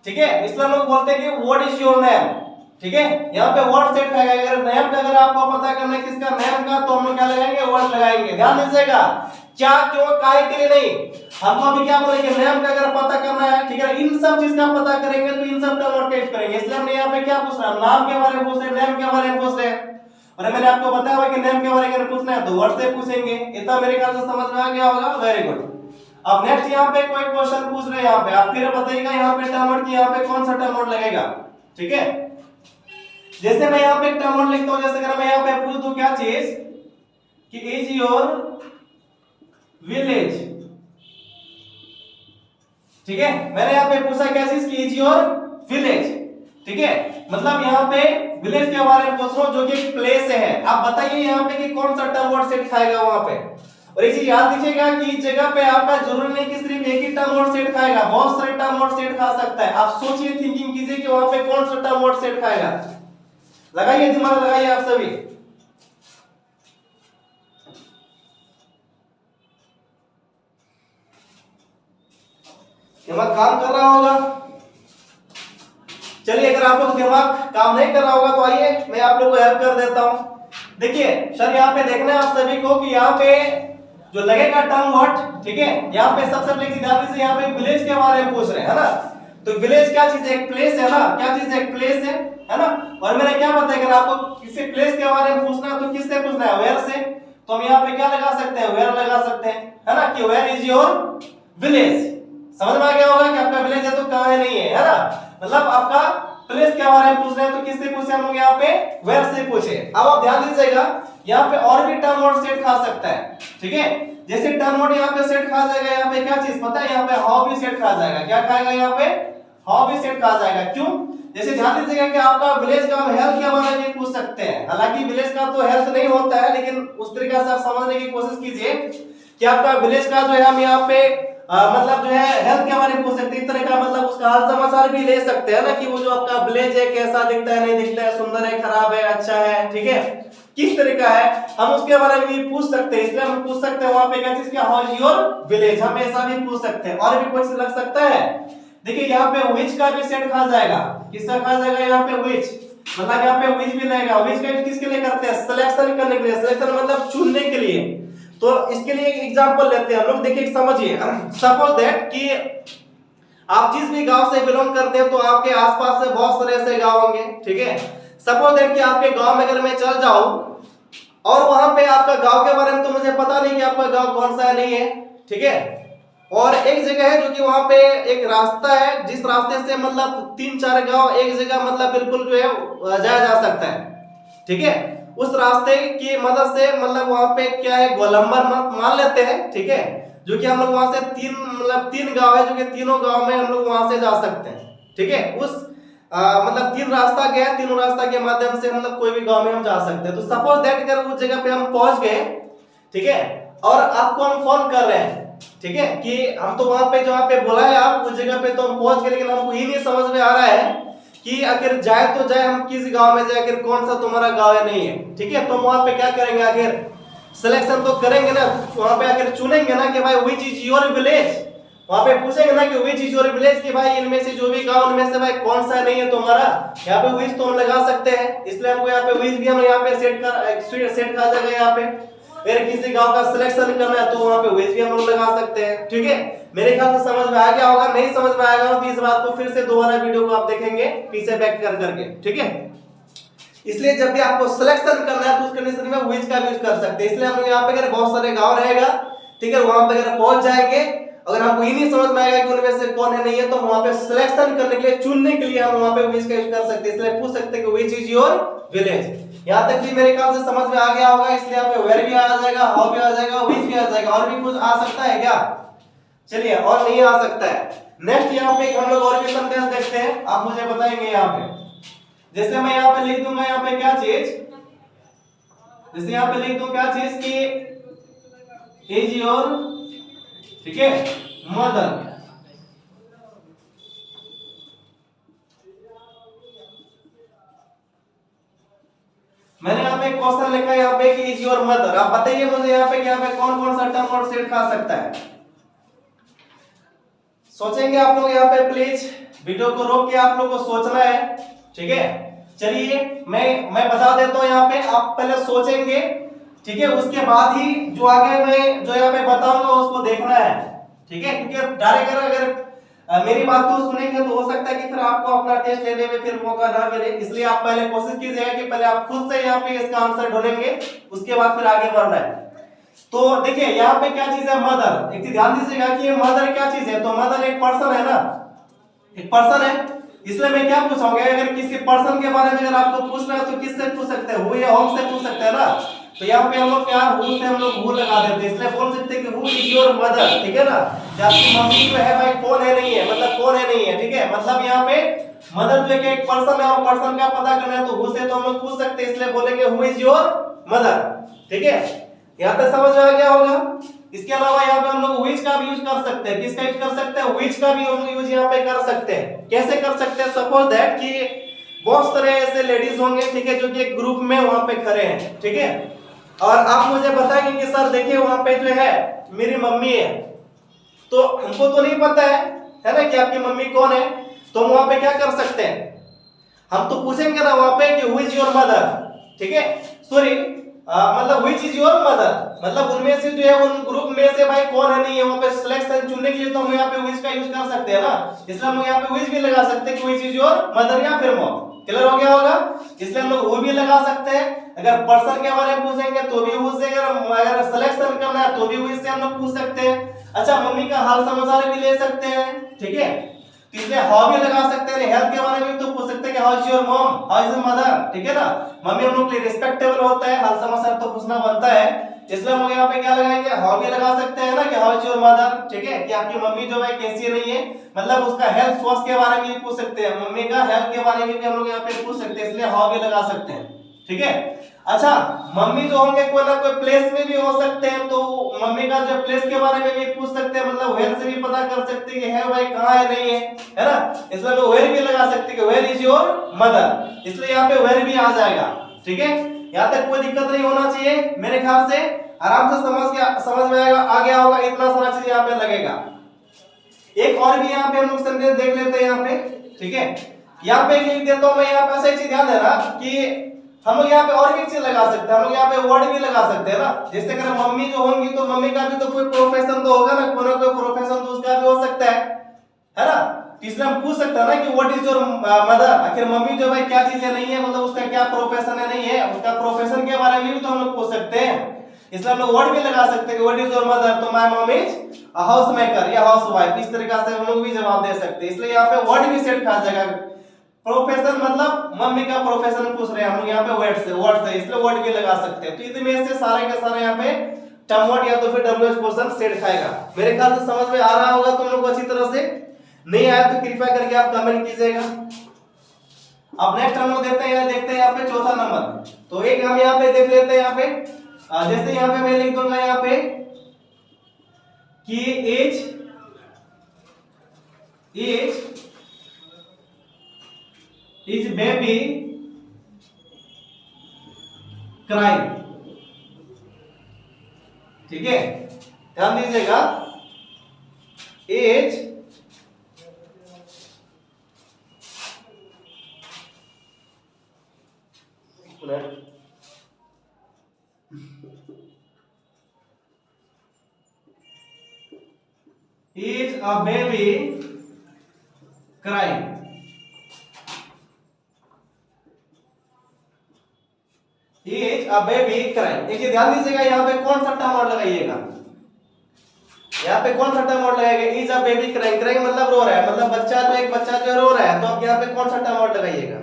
ठीक है। इसलिए हम लोग बोलते हैं कि व्हाट इज योर नेम, ठीक है। यहाँ पे वर्ड सेट खाएगा। अगर नेम का अगर आपको पता करना है किसका नेम का, तो हम लोग क्या लगाएंगे, वर्ड लगाएंगे। ध्यान दीजिएगा, क्या, क्यों, काहे के लिए नहीं। हमको अभी क्या बोलेंगे, नेम का अगर पता करना है, ठीक है, इन सब चीज का पता करेंगे तो इन सब टर्म वर्ड यूज करेंगे। इसलिए हमने यहाँ पे क्या पूछ रहा है, नाम के बारे में पूछ रहे हैं, नेम के बारे में पूछ रहे हैं। और मैंने आपको बताया हुआ कि नेम के बारे में अगर पूछना है तो वर्ड से पूछेंगे। इतना मेरे ख्याल से समझ में आ गया होगा, वेरी गुड। अब नेक्स्ट यहाँ पे कोई क्वेश्चन पूछ रहे हैं, यहाँ पे आप फिर बताइएगा यहाँ पे टर्म वर्ड की यहाँ पे कौन सा टर्म वर्ड लगेगा, ठीक है। जैसे मैं यहाँ पे टर्म वर्ड लिखता हूँ, जैसे अगर मैं यहाँ पे पूछ दूं क्या चीज कि इज योर विलेज, ठीक है। मैंने यहाँ पे पूछा क्या चीज की इज योर विलेज, ठीक है। मतलब यहाँ पे विलेज के बारे में पूछ रहा हूँ जो कि प्लेस है। आप बताइए यहाँ पे कि कौन सा टर्म वर्ड सेट खाएगा वहां पे। और एक चीज याद दीजिएगा कि इस जगह पे आपका जरूरी नहीं कि सिर्फ एक ही टर्म वर्ड सेट खाएगा, बहुत सारे टर्म वर्ड सेट खा सकता है। आप सोचिए, थिंकिंग कीजिए कि वहां पे कौन सा टर्म वर्ड सेट खाएगा। लगाइए दिमाग, लगाइए आप सभी। दिमाग काम कर रहा होगा। चलिए, अगर आप लोग दिमाग काम नहीं कर रहा होगा तो आइए मैं आप लोगों को हेल्प कर देता हूं। देखिए सर, यहाँ पे देखना है आप सभी को कि यहाँ पे जो लगेगा टर्म वर्ड, ठीक है। यहाँ पे सबसे पहले ध्यान दीजिए, यहाँ पे विलेज के बारे में पूछ रहे हैं ना। तो विलेज क्या चीज है, एक प्लेस है ना। क्या चीज है, एक प्लेस है ना। और मैंने क्या बताया, अगर आपको किसी प्लेस के बारे में पूछना है तो किससे पूछना है, वेयर से। तो हम यहाँ पे क्या लगा सकते हैं, वेयर लगा सकते हैं, है ना, कि वेयर इज योर विलेज। समझ में आ गया होगा कि आपका विलेज है तो कहाँ है, नहीं है ना। मतलब आपका प्लेस के बारे में पूछ रहे हैं तो किससे पूछे हम लोग, यहाँ पे वेयर से पूछे। अब आप ध्यान दीजिएगा, यहाँ पे और भी टर्म वर्ड सेट खा सकता है, ठीक है। जैसे टर्म वर्ड यहाँ पे सेट खा जाएगा, यहाँ पे क्या चीज पता है, यहाँ पे हाउ भी सेट खा जाएगा। क्या खाएगा, यहाँ पे हाउ भी सेट खा जाएगा। क्यों, जैसे ध्यान दीजिएगा कि आपका विलेज का हेल्थ के बारे में पूछ सकते हैं। हालांकि विलेज का तो हेल्थ नहीं होता है, लेकिन उस तरीके से आप समझने की कोशिश कीजिए कि आपका विलेज का जो है हम यहाँ पे मतलब जो है हेल्थ के बारे में पूछ सकते हैं। इस तरह का मतलब उसका हाल समाचार भी ले सकते हैं ना, कि वो जो आपका विलेज है कैसा दिखता है, नहीं दिखता है, सुंदर है, खराब है, अच्छा है, ठीक है, किस तरह का है, हम उसके बारे में भी पूछ सकते हैं। इसलिए हम पूछ सकते हैं वहां पे क्या चीज, क्या हाउ इज योर विलेज, हम ऐसा भी पूछ सकते हैं। और भी कुछ लग सकता है। देखिए यहाँ पे व्हिच का भी सेट खा जाएगा। किसका खा जाएगा, यहाँ पे व्हिच, मतलब यहाँ पे व्हिच भी रहेगा। व्हिच का किसके लिए करते हैं, सिलेक्शन करने के लिए। सिलेक्शन मतलब चुनने के लिए। तो इसके लिए एक एग्जांपल लेते हैं हम लोग। देखिए समझिए, सपोज दैट कि आप जिस भी गांव से बिलोंग करते हैं तो आपके आसपास से बहुत सारे ऐसे गांव होंगे, ठीक है। सपोज दैट कि आपके गांव में अगर मैं चल जाऊं और वहां पे आपका गांव के बारे में तो मुझे पता नहीं कि आपका गांव कौन सा है, नहीं है, ठीक है। और एक जगह है जो कि वहां पे एक रास्ता है, जिस रास्ते से मतलब 3-4 गांव एक जगह मतलब बिल्कुल जो है जाया जा सकता है, ठीक है। उस रास्ते की मदद से मतलब वहां पे क्या है, गोलंबर मान लेते हैं, ठीक है, जो कि हम लोग वहां से 3 गांव है, जो कि तीनों गांव में हम लोग वहां से जा सकते हैं, ठीक है। उस मतलब 3 रास्ता गया, तीनों रास्ता के माध्यम से मतलब कोई भी गांव में हम जा सकते हैं। तो सपोज दैट अगर उस जगह पे हम पहुंच गए, ठीक है, और आपको हम फोन कर रहे हैं, ठीक है, कि हम तो वहां पे जहाँ पे बोला है आप उस जगह पे तो हम पहुंच गए, लेकिन हमको ये नहीं समझ में आ रहा है कि अगर जाए तो जाए हम किस गांव में जाए, अगर कौन सा तुम्हारा गांव है, नहीं है, ठीक है। तो वहां पे क्या करेंगे, आखिर सिलेक्शन तो करेंगे ना, वहां पे आखिर चुनेंगे ना कि भाई व्हिच इज योर विलेज। वहां पे पूछेंगे ना कि व्हिच इज योर विलेज, कि भाई इनमें से जो भी गांव उनमें से भाई कौन सा नहीं है तुम्हारा। यहाँ पे व्हिच तो हम लगा सकते हैं, इसलिए हमको यहाँ पे व्हिच भी हम यहाँ पे सेट खा जाएगा। यहाँ पे अगर किसी गांव का सिलेक्शन करना है तो वहां पे व्हिच भी हम लोग लगा सकते हैं, ठीक है। मेरे ख्याल से समझ में आ गया होगा। नहीं समझ में आएगा तो इस बात को फिर से दोबारा वीडियो को आप देखेंगे पीछे बैक कर करके, ठीक है। इसलिए जब भी आपको सिलेक्शन करना है तो उस कंडीशन में व्हिच का यूज कर सकते हैं। इसलिए हम लोग यहाँ पे अगर बहुत सारे गांव रहेगा, ठीक है, वहां पे अगर पहुंच जाएंगे, अगर हमको ये नहीं समझ में आएगा कि उनमें से कौन है, नहीं है, तो वहां पे सिलेक्शन करने के लिए, चुनने के लिए हम वहां पे व्हिच का यूज कर सकते हैं। इसलिए पूछ सकते हैं कि व्हिच इज योर विलेज। यहाँ तक भी मेरे ख्याल से समझ में आ गया होगा। इसलिए यहाँ पे वेयर भी आ जाएगा, हाउ भी आ जाएगा, व्हिच भी आ जाएगा। और भी कुछ आ सकता है क्या, चलिए, और नहीं आ सकता है। नेक्स्ट यहाँ पे हम लोग और भी सेंटेंस देखते हैं, आप मुझे बताएंगे। यहाँ पे जैसे मैं यहाँ पे लिख दूंगा, यहाँ पे क्या चीज, जैसे यहाँ पे लिख दो क्या चीज कि इज योर, ठीक है, मदर। मैंने यहाँ पे क्वेश्चन लिखा है यहाँ पे कि इज योर मदर। आप बताइए मुझे यहाँ पे यहाँ पे कौन कौन सा टर्म और सेट खा सकता है। सोचेंगे आप लोग यहाँ पे, प्लीज वीडियो को रोक के आप लोग को सोचना है, ठीक है। चलिए मैं बता देता हूँ यहाँ पे, आप पहले सोचेंगे, ठीक है, उसके बाद ही जो आगे मैं जो यहाँ पे बताऊंगा उसको देखना है, ठीक है। क्योंकि डायरेक्ट अगर मेरी बात को सुनेंगे तो हो सकता है कि फिर आपको अपना टेस्ट लेने में फिर मौका ना मिले। इसलिए आप पहले कोशिश कीजिएगा कि पहले आप खुद से यहाँ पे इसका आंसर ढूंढेंगे, उसके बाद फिर आगे बढ़ना है। तो देखिए यहाँ पे क्या चीज है, मदर। एक चीज ध्यान दीजिएगा कि ये मदर क्या चीज है। तो मदर एक पर्सन है ना, एक पर्सन है। इसलिए मैं क्या पूछूंगा, अगर किसी पर्सन के बारे में अगर आपको पूछना है तो किससे पूछ सकते हैं, हु या होम से पूछ सकते हैं ना। तो यहाँ पे हम लोग क्या, हु से हम लोग हु लगा देते हैं। इसलिए बोल सकते हैं कि हु इज योर मदर, ठीक है ना। आपकी मम्मी जो है भाई कौन है नहीं है, मतलब कौन है नहीं है, ठीक है। मतलब यहाँ पे मदर जो है एक पर्सन है और पर्सन का पता करना है तो हु से तो हम लोग पूछ सकते हैं। इसलिए बोलेंगे हु इज योर मदर, ठीक है। यहाँ तक समझ में आ गया होगा। इसके अलावा यहाँ पे हम लोग व्हिच का भी यूज कर सकते हैं। किसका यूज कर सकते हैं, व्हिच का भी हम यूज यहाँ पे कर सकते हैं। कैसे कर सकते हैं, सपोज दैट कि बहुत सारे ऐसे लेडीज होंगे, ठीक है, जो कि एक ग्रुप में वहां पे खड़े हैं, ठीक है। और आप मुझे बताएंगे कि सर देखिए वहां पे जो है मेरी मम्मी है, तो हमको तो नहीं पता है ना कि आपकी मम्मी कौन है। तो हम वहां पे क्या कर सकते हैं, हम तो पूछेंगे ना वहां पे कि हु इज योर मदर, ठीक है, सॉरी मतलब व्हिच इज योर मदर, मतलब उनमें से जो है उन ग्रुप में से भाई कौन है नहीं है, वहां पे सिलेक्शन चुनने के लिए तो हम यहाँ पे व्हिच का यूज कर सकते हैं ना। इसलिए हम यहाँ पे व्हिच भी लगा सकते हैं कि व्हिच इज योर मदर या फिर मॉम। क्लियर हो गया होगा। इसलिए हम लोग वो भी लगा सकते हैं। अगर पर्सन के बारे में पूछेंगे तो भी व्हिच से, अगर सिलेक्शन करना है तो भी व्हिच से हम लोग पूछ सकते हैं। अच्छा, मम्मी का हाल समाचार भी ले सकते हैं, ठीक है। इसलिए हाउ भी लगा सकते हैं। हेल्थ के बारे में तो पूछ सकते हैं कि how is your mom, how is your mother, ठीक है ना। मम्मी हम लोग के लिए रिस्पेक्टेबल होता है, हाल समाचार तो पूछना बनता है। इसलिए हम लोग यहाँ पे क्या लगाएंगे, हाउ भी लगा सकते हैं ना कि हाउ इज योर मदर, ठीक है, कि आपकी मम्मी जो है कैसी नहीं है, मतलब उसका हेल्थ, स्वास्थ्य के बारे में भी पूछ सकते हैं। मम्मी का हेल्थ के बारे में भी हम लोग यहाँ पे पूछ सकते हैं, इसलिए हाउ भी लगा सकते हैं, ठीक है। अच्छा, मम्मी जो होंगे कोई ना कोई प्लेस में भी हो सकते हैं, तो मम्मी का जो प्लेस के बारे में भी पूछ सकते हैं, मतलब वेयर से भी पता कर सकते हैं कि है भाई कहाँ है नहीं है ना। इसलिए तो वेयर भी लगा सकते हैं कि वेयर इज योर मदर। इसलिए यहाँ पे वेयर भी आ जाएगा, ठीक है। यहाँ तक कोई दिक्कत नहीं होना चाहिए, मेरे ख्याल से आराम से समझ में आ गया होगा। इतना सारा चीज यहाँ पे लगेगा। एक और भी यहाँ पे हम लोग सेंटेंस देख लेते हैं यहाँ पे, ठीक है। यहाँ पे लिख देता हूँ मैं, यहाँ पे ऐसा चीज ध्यान देना कि हम लोग यहाँ पे और भी चीज लगा सकते हैं। हम लोग यहाँ पे वर्ड भी लगा सकते हैं ना। जैसे अगर मम्मी जो होंगी तो मम्मी का भी तो कोई प्रोफेशन तो होगा ना, कोई ना कोई प्रोफेशन तो उसका भी हो सकता है ना। इसलिए हम पूछ सकते हैं ना कि व्हाट इज योर मदर, आखिर मम्मी जो भाई क्या चीज है नहीं है, मतलब उसका क्या प्रोफेशन है नहीं है, उसका प्रोफेशन के बारे में भी तो हम लोग पूछ सकते हैं। इसलिए हम लोग वर्ड भी लगा सकते हैं कि व्हाट इज योर मदर, तो my mom is a house maker या हाउस वाइफ, इस तरीके से हम लोग भी जवाब दे सकते हैं। इसलिए यहाँ पे वर्ड भी सेट खा जाएगा। प्रोफेशन मतलब मम्मी का प्रोफेशन पूछ रहे हैं हम लोग यहाँ पे वर्ड से, इसलिए वर्ड भी लगा सकते हैं। तो इसमें से सारे के सारे यहाँ पे टर्म वर्ड या तो फिर डब्ल्यूएच क्वेश्चन सेट खाएगा। मेरे ख्याल से समझ में आ रहा होगा तुम लोग को अच्छी तरह से। नहीं आया तो कृपया करके आप कमेंट कीजिएगा। अब नेक्स्ट हम लोग देखते हैं यहाँ पे चौथा नंबर। तो एक हम यहाँ पे देख लेते हैं यहाँ पे, जैसे यहाँ पे मैं लिख दूंगा यहाँ पे कि एज इज बेबी क्राइम, ठीक है, ध्यान दीजिएगा। As is a baby crying, is a baby crying। देखिए ध्यान दीजिएगा यहाँ पे कौन सा टर्म वर्ड लगाइएगा, यहाँ पे कौन सा टर्म वर्ड लगाइएगा, is a baby crying। crying मतलब रो रहा है, मतलब बच्चा जो रो रहा है, तो आप यहाँ पे कौन सा टर्म वर्ड लगाइएगा।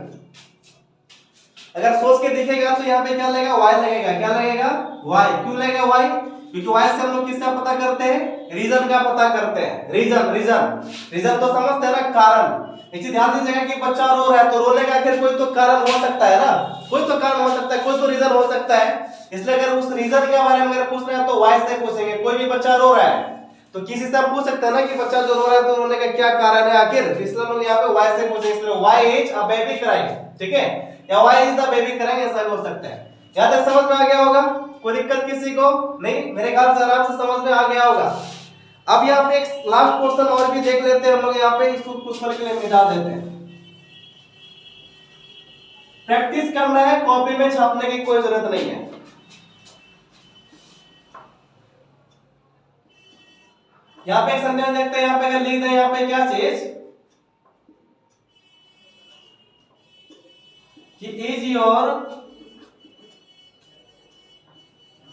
अगर सोच के दिखेगा तो यहाँ पे क्या लगेगा, वाई लगेगा। क्या लगेगा, वाई। क्यों लगेगा वाई, क्योंकि वाई से हम लोग किसका पता करते हैं, रीजन का पता करते हैं। रीजन तो समझते हैं ना, कारण। एक चीज ध्यान दीजिएगा कि बच्चा रो रहा है तो रोने का आखिर कोई तो कारण हो सकता है ना, कोई तो कारण हो सकता है, कोई तो रीजन हो सकता है। इसलिए अगर उस रीजन के बारे में अगर पूछना है तो वाई से पूछेंगे। कोई भी बच्चा रो रहा है तो किसी से आप पूछ सकते हैं ना कि बच्चा जो रो रहा है तो रोने का क्या कारण है आखिर, इसलिए हम यहाँ पे वाई से पूछेंगे। इसलिए why is a baby crying, ठीक है, या why is the baby crying, ऐसा भी हो सकता है। यहाँ तक समझ में आ गया होगा? कोई दिक्कत किसी को नहीं? मेरे ख्याल से आराम से समझ में आ गया होगा। अब यहाँ पे एक लास्ट क्वेश्चन और भी देख लेते हैं हम लोग। यहाँ पे इसको कुछ पल के लिए मिटा देते हैं। प्रैक्टिस करना है, कॉपी में छापने की कोई जरूरत नहीं है। यहाँ पे एक सेंटेंस देखते हैं। यहाँ पे अगर लिख दें यहाँ पे क्या चीज कि is your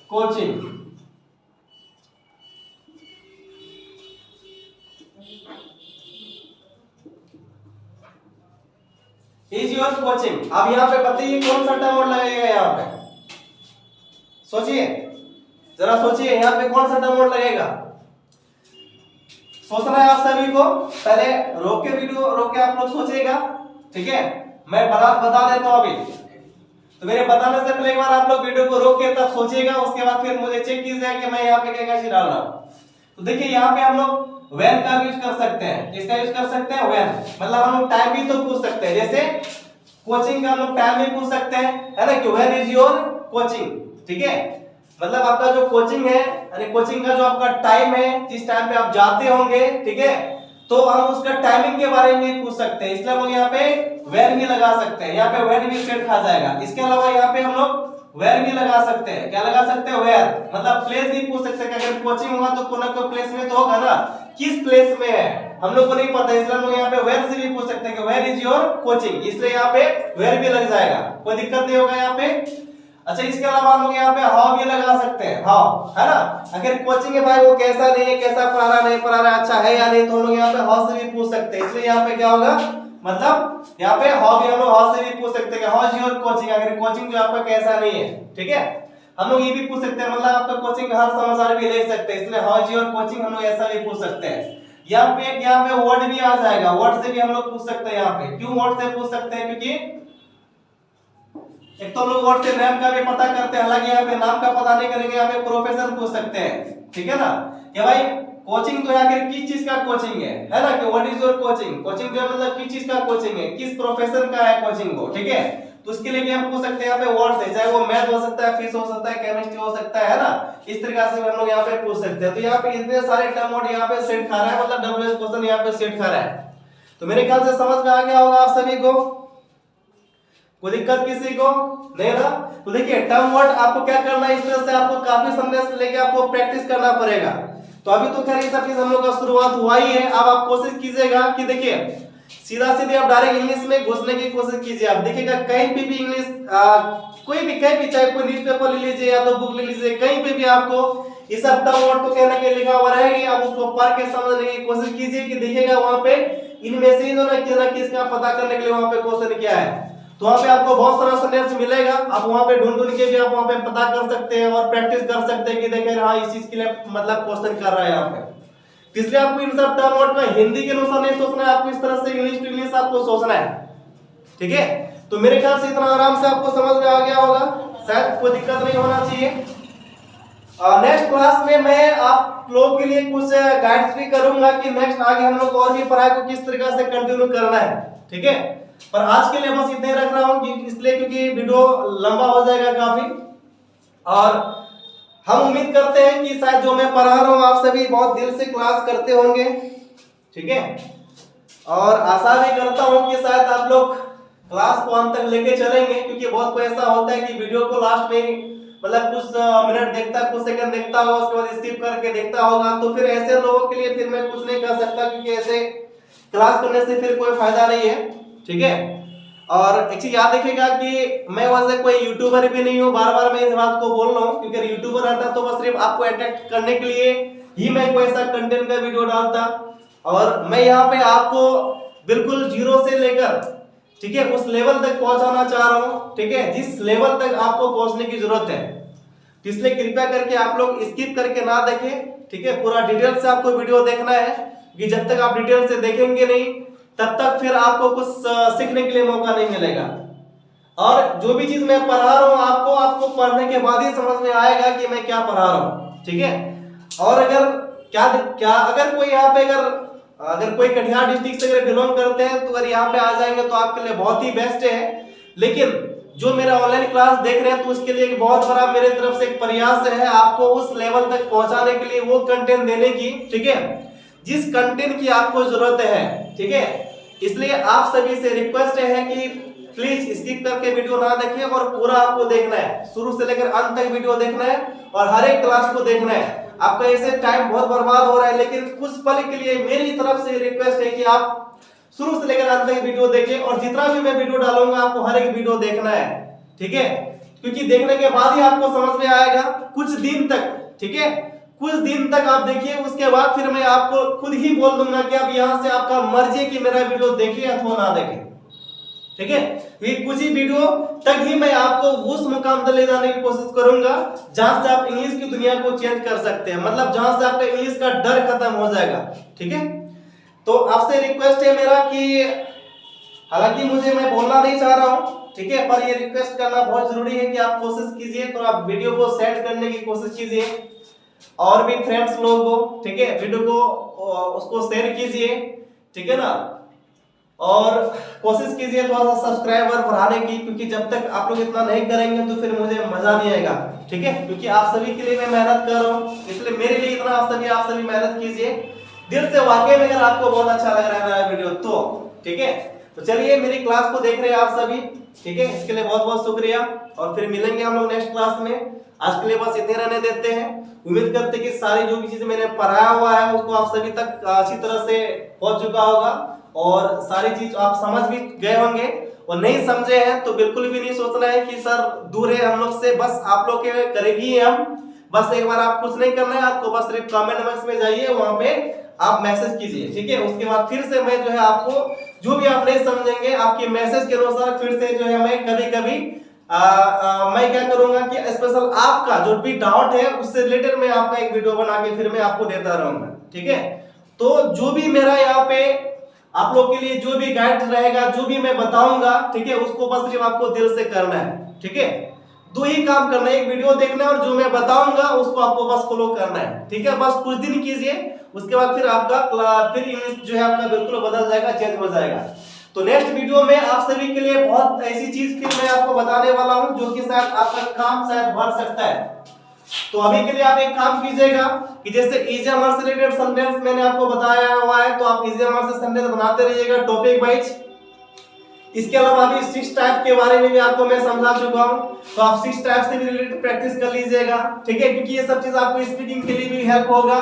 coaching, is your coaching. अब यहाँ पे बताइए कौन सा टर्म वर्ड लगेगा? यहाँ पे सोचिए, जरा सोचिए, यहाँ पे कौन सा टर्म वर्ड लगेगा? सोचना है आप सभी को। पहले रोक के वीडियो रोक के आप लोग सोचिएगा, ठीक है? मैं बता देता हूं अभी, तो मेरे बताने से पहले एक बार आप लोग वीडियो को रोक के तब सोचिएगा, उसके बाद फिर मुझे चेक कीजिएगा कि मैं यहाँ पे क्या चीज डाल रहा हूं। तो देखिए यहाँ पे हम लोग व्हेन का यूज कर सकते हैं। किसका यूज कर सकते हैं? व्हेन। मतलब हम लोग टाइम भी तो पूछ सकते हैं, जैसे कोचिंग का हम लोग टाइम भी पूछ सकते हैं, है ना, कि व्हेन इज योर कोचिंग, ठीक है? मतलब आपका जो कोचिंग है, यानी कोचिंग का जो आपका टाइम है, जिस टाइम पे आप जाते होंगे, ठीक है, तो हम उसका टाइमिंग के बारे में पूछ सकते हैं। इसलिए हम लोग यहाँ पे व्हेन भी लगा सकते हैं। यहाँ पे व्हेन भी सेट खा जाएगा। इसके अलावा यहाँ पे हम लोग वेयर भी लगा सकते हैं। क्या लगा सकते हैं? वेयर। मतलब प्लेस भी पूछ सकते हैं, अगर कोचिंग होगा तो कोई ना कोई प्लेस में तो होगा ना, किस प्लेस में है हम लोग को नहीं पता, इसलिए हम लोग यहाँ पे वेयर से भी पूछ सकते हैं कि वेयर इज योर कोचिंग, इसलिए यहाँ पे वेयर भी लग जाएगा, कोई दिक्कत नहीं होगा यहाँ पे। अच्छा, इसके अलावा हम लोग यहाँ पे हाउ भी लगा सकते हैं, हाउ, है ना, अगर कोचिंग है भाई वो कैसा नहीं है, कैसा पढ़ा रहा नहीं पढ़ा रहा, अच्छा है या नहीं, तो हम लोग यहाँ पे हाउ से भी पूछ सकते हैं। इसलिए यहाँ पे क्या होगा, मतलब यहाँ पे हाउ भी हम लोग हाउ से भी पूछ सकते हैं, हाउ इज योर कोचिंग, अगर कोचिंग जो आपका कैसा नहीं है, ठीक है। हम लोग ये भी पूछ सकते हैं, मतलब आपका कोचिंग का हर समाचार भी ले सकते हैं, इसलिए हाउ इज योर कोचिंग हम लोग ऐसा भी पूछ सकते हैं। यहाँ पे वर्ड भी आ जाएगा, वर्ड से भी हम लोग पूछ सकते हैं। यहाँ पे क्यों वर्ड से पूछ सकते हैं, क्योंकि एक तो हम लोग वर्ड से नाम का भी पता करते हैं, हालांकि यहाँ पे नाम का पता नहीं करेंगे, यहाँ पे प्रोफेशन पूछ सकते हैं, ठीक है ना, कि भाई कोचिंग तो आखिर किस चीज का कोचिंग है ना, कि what is your coaching, coaching जो है मतलब किस चीज का कोचिंग है, किस प्रोफेशन का है कोचिंग वो, ठीक है। तो उसके लिए भी हम पूछ सकते हैं यहाँ पे वर्ड से, चाहे वो मैथ हो सकता है, फिजिक्स हो सकता है, केमिस्ट्री हो सकता है ना, इस तरीके से हम लोग यहाँ पे पूछ सकते हैं। तो यहाँ पे इतने सारे टर्म वर्ड यहाँ पे सेट खा रहा है, मतलब डब्ल्यूएच क्वेश्चन यहाँ पे सेट खा रहा है। तो मेरे ख्याल से समझ में आ गया होगा आप सभी को, कोई दिक्कत किसी को नहीं ना। तो देखिए टर्म वर्ड आपको क्या करना है, इस तरह से आपको काफी समय से लेके आपको प्रैक्टिस करना पड़ेगा। तो अभी तो खैर ये सब चीज हम लोग का शुरुआत हुआ ही है। अब आप कोशिश कीजिएगा कि देखिए सीधा सीधे आप डायरेक्ट इंग्लिश में घुसने की कोशिश कीजिए। आप देखिएगा कहीं पे भी इंग्लिश कोई भी कहीं भी, चाहे कोई न्यूज़पेपर ले लीजिए या तो बुक ले लीजिए, कहीं पे भी आपको ये सब टर्म वर्ड तो कहने के लिखा हुआ रहेगा, आप उसको पढ़ के समझने की कोशिश कीजिए कि देखिएगा वहां पे इनमें से ना किसका पता करने के लिए वहां पे क्वेश्चन क्या है। तो वहां पे आपको बहुत सारा सेंटेंस मिलेगा, आप वहां पे ढूंढ के भी आप वहां पे पता कर सकते हैं और प्रैक्टिस कर सकते हैं कि देखें हाँ इस चीज के लिए मतलब क्वेश्चन कर रहा है यहाँ पे। इसलिए आपको इन सब टर्म वर्ड का हिंदी के अनुसार नहीं सोचना है, आपको इस तरह से इंग्लिश टू इंग्लिश आपको सोचना है, ठीक है। तो मेरे ख्याल से इतना आराम से आपको समझ में आ गया होगा, शायद कोई दिक्कत नहीं होना चाहिए। नेक्स्ट क्लास में मैं आप लोगों के लिए कुछ गाइड्स भी करूंगा कि नेक्स्ट आगे हम लोग और भी पढ़ाई को किस तरीके से कंटिन्यू करना है, ठीक है। पर आज के लिए बस इतना ही रख रहा हूं इसलिए क्योंकि वीडियो लंबा हो जाएगा काफी, और हम उम्मीद करते हैं कि शायद जो मैं पढ़ा रहा हूं आप सभी बहुत दिल से क्लास करते होंगे, ठीक है। और आशा भी करता हूं कि शायद आप लोग क्लास को अंत तक लेके चलेंगे, क्योंकि बहुत कोई ऐसा होता है कि वीडियो को लास्ट में मतलब कुछ मिनट देखता, कुछ सेकंड देखता होगा, उसके बाद स्किप करके देखता होगा। तो फिर ऐसे लोगों के लिए फिर मैं कुछ नहीं कर सकता, क्योंकि ऐसे क्लास करने से फिर कोई फायदा नहीं है, ठीक है। और एक चीज याद रखिएगा कि मैं वैसे कोई यूट्यूबर भी नहीं हूँ, बार बार मैं इस बात को बोल रहा हूँ, क्योंकि यूट्यूबर रहता तो बस सिर्फ आपको अट्रैक्ट करने के लिए ही मैं कोई ऐसा कंटेंट का वीडियो डालता। और मैं यहाँ पे आपको बिल्कुल जीरो से लेकर, ठीक है, उस लेवल तक पहुंचाना चाह रहा हूँ, ठीक है, जिस लेवल तक आपको पहुंचने की जरूरत है। तो इसलिए कृपया करके आप लोग स्किप करके ना देखें, ठीक है, पूरा डिटेल से आपको वीडियो देखना है, कि जब तक आप डिटेल से देखेंगे नहीं तब तक फिर आपको कुछ सीखने के लिए मौका नहीं मिलेगा। और जो भी चीज मैं पढ़ा रहा हूँ आपको पढ़ने के बाद ही समझ में आएगा कि मैं क्या पढ़ा रहा हूँ, ठीक है। और अगर अगर कोई यहाँ पे अगर कोई कटिहार डिस्ट्रिक्ट से अगर बिलोंग करते हैं तो अगर यहाँ पे आ जाएंगे तो आपके लिए बहुत ही बेस्ट है। लेकिन जो मेरा ऑनलाइन क्लास देख रहे हैं तो उसके लिए एक बहुत बड़ा मेरे तरफ से एक प्रयास है आपको उस लेवल तक पहुंचाने के लिए, वो कंटेंट देने की, ठीक है, जिस कंटेंट की आपको जरूरत है, ठीक है। इसलिए आप सभी से रिक्वेस्ट है कि प्लीज स्किप करके वीडियो ना देखें और पूरा आपको देखना है, शुरू से लेकर अंत तक वीडियो देखना है और हर एक क्लास को देखना है। आपका ऐसे टाइम बहुत बर्बाद हो रहा है, लेकिन कुछ पल के लिए मेरी तरफ से रिक्वेस्ट है कि आप शुरू से लेकर अंत तक वीडियो देखें और जितना भी मैं वीडियो डालूंगा आपको हर एक वीडियो देखना है, ठीक है। क्योंकि देखने के बाद ही आपको समझ में आएगा कुछ दिन तक, ठीक है, कुछ दिन तक आप देखिए, उसके बाद फिर मैं आपको खुद ही बोल दूंगा कि अब यहाँ से आपका मर्जी है कि मेरा वीडियो देखे अथवा ना देखे, ठीक है। ये कुछ ही वीडियो तक ही मैं आपको उस मुकाम तक ले जाने की कोशिश करूंगा जहां से आप इंग्लिश की दुनिया को चेंज कर सकते हैं, मतलब जहां से आपका इंग्लिश का डर खत्म हो जाएगा, ठीक है। तो आपसे रिक्वेस्ट है मेरा कि हालांकि मैं बोलना नहीं चाह रहा हूं, ठीक है, पर ये रिक्वेस्ट करना बहुत जरूरी है कि आप कोशिश कीजिए, तो आप वीडियो को सेंड करने की कोशिश कीजिए और भी फ्रेंड्स लोगों को, ठीक है, वीडियो को उसको शेयर कीजिए, ठीक है ना। और कोशिश कीजिए थोड़ा सा सब्सक्राइबर बढ़ाने की, क्योंकि जब तक आप लोग इतना नहीं करेंगे तो फिर मुझे मजा नहीं आएगा, ठीक है। क्योंकि आप सभी के लिए मैं मेहनत कर रहा हूँ, इसलिए मेरे लिए इतना आप सभी मेहनत कीजिए दिल से, वाकई में अगर आपको बहुत अच्छा लग रहा है मेरा वीडियो तो, ठीक है। तो चलिए मेरी क्लास को देख रहे हैं आप सभी, ठीक है, इसके लिए बहुत बहुत शुक्रिया और फिर मिलेंगे हम लोग नेक्स्ट क्लास में। आज के लिए बस इतने रहने देते हैं। उम्मीद करते हैं कि सारी जो भी चीजें मैंने पढ़ाया हुआ है उसको आप सभी तक अच्छी तरह से पहुंच चुका होगा और सारी चीज आप समझ भी गए होंगे, और नहीं समझे हैं तो बिल्कुल भी नहीं सोचना है कि सर दूर है हम लोग से, बस आप लोग के करीब ही है हम। बस एक बार आप कुछ नहीं करना है, आपको बस सिर्फ कमेंट बॉक्स में जाइए, वहां पे आप मैसेज कीजिए, ठीक है। उसके बाद फिर से मैं जो है आपको जो भी आप नहीं समझेंगे आपके मैसेज के अनुसार फिर से जो है मैं कभी मैं क्या करूंगा कि स्पेशल आपका जो भी डाउट है उससे रिलेटेड मैं आपका एक वीडियो बना के फिर मैं आपको देता रहूंगा, ठीक है। तो जो भी मेरा यहाँ पे आप लोग के लिए जो भी गाइड रहेगा, जो भी मैं बताऊंगा, ठीक है, उसको बस सिर्फ आपको दिल से करना है, ठीक है। दो ही काम करना है, एक वीडियो देखना है और जो मैं बताऊंगा उसको आपको बस फॉलो करना है, ठीक है। बस कुछ दिन कीजिए, उसके बाद फिर आपका फिर इंग्लिश जो है आपका बिल्कुल बदल जाएगा, चेंज हो जाएगा। तो नेक्स्ट वीडियो में आप सभी के लिए बहुत ऐसी चीज फिर मैं आपको बताने वाला हूं जो कि शायद आपका काम शायद बढ़ सकता है। तो अभी के लिए आप एक काम कीजिएगा कि जैसे इजी ग्रामर से रिलेटेड सेंटेंस मैंने आपको बताया हुआ है, तो आप इजी ग्रामर से सेंटेंस बनाते रहिएगा टॉपिक वाइज। इसके अलावा अभी 6 टाइप के बारे में भी आपको मैं समझा चुका हूं, तो आप 6 टाइप से भी रिलेटेड प्रैक्टिस कर लीजिएगा, ठीक है, क्योंकि ये सब चीज आपको स्पीकिंग के लिए भी हेल्प होगा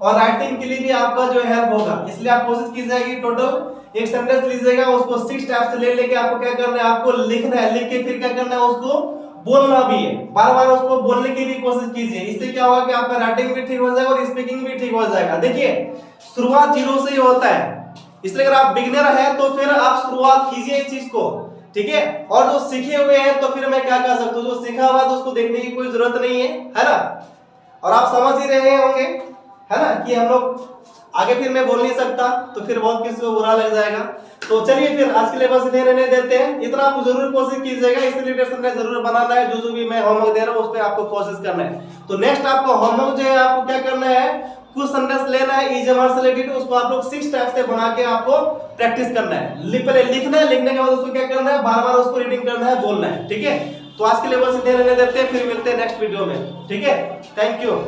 और राइटिंग के लिए भी आपका जो हेल्प होगा। इसलिए आप कोशिश कीजिएगा कि टोटल एक सेंटेंस लीजिएगा, उसको 6 टाइप से ले लेके आपको क्या करना है, आपको लिखना है, लिख के फिर क्या करना है, उसको बोलना भी है, बार बार उसको बोलने की भी कोशिश कीजिए। इससे क्या होगा कि आपका राइटिंग भी ठीक हो जाएगा और स्पीकिंग भी ठीक हो जाएगा। देखिए शुरुआत जीरो से ही होता है, इसलिए अगर आप बिगिनर हैं तो फिर आप शुरुआत कीजिए इस चीज को, ठीक है। और जो सीखे हुए हैं तो फिर मैं क्या कर सकता हूँ, जो सीखा हुआ तो उसको देखने की कोई जरूरत नहीं है ना। और आप समझ ही रहे होंगे, है ना, कि हम लोग आगे फिर मैं बोल नहीं सकता तो फिर बहुत किसी को बुरा लग जाएगा। तो चलिए फिर आज के लिए बस इतने रहने देते हैं। इतना आप जरूर कोशिश कीजिएगा, इस रिलेटेड में जरूर बनाना है, जो भी मैं होमवर्क दे रहा हूँ उस पर आपको कोशिश करना है। तो नेक्स्ट आपको होमवर्क जो है आपको क्या करना है, कुछ सेंटेंस लेना है इजी ग्रामर से रिलेटेड, उसको आप लोग 6 टाइप से बना के आपको प्रैक्टिस करना है। पहले लिखना है, लिखने के बाद उसको क्या करना है, बार बार उसको रीडिंग करना है, बोलना है, ठीक है। तो आज के लिए बस इतने रहने देते हैं, फिर मिलते हैं नेक्स्ट वीडियो में, ठीक है। Thank you.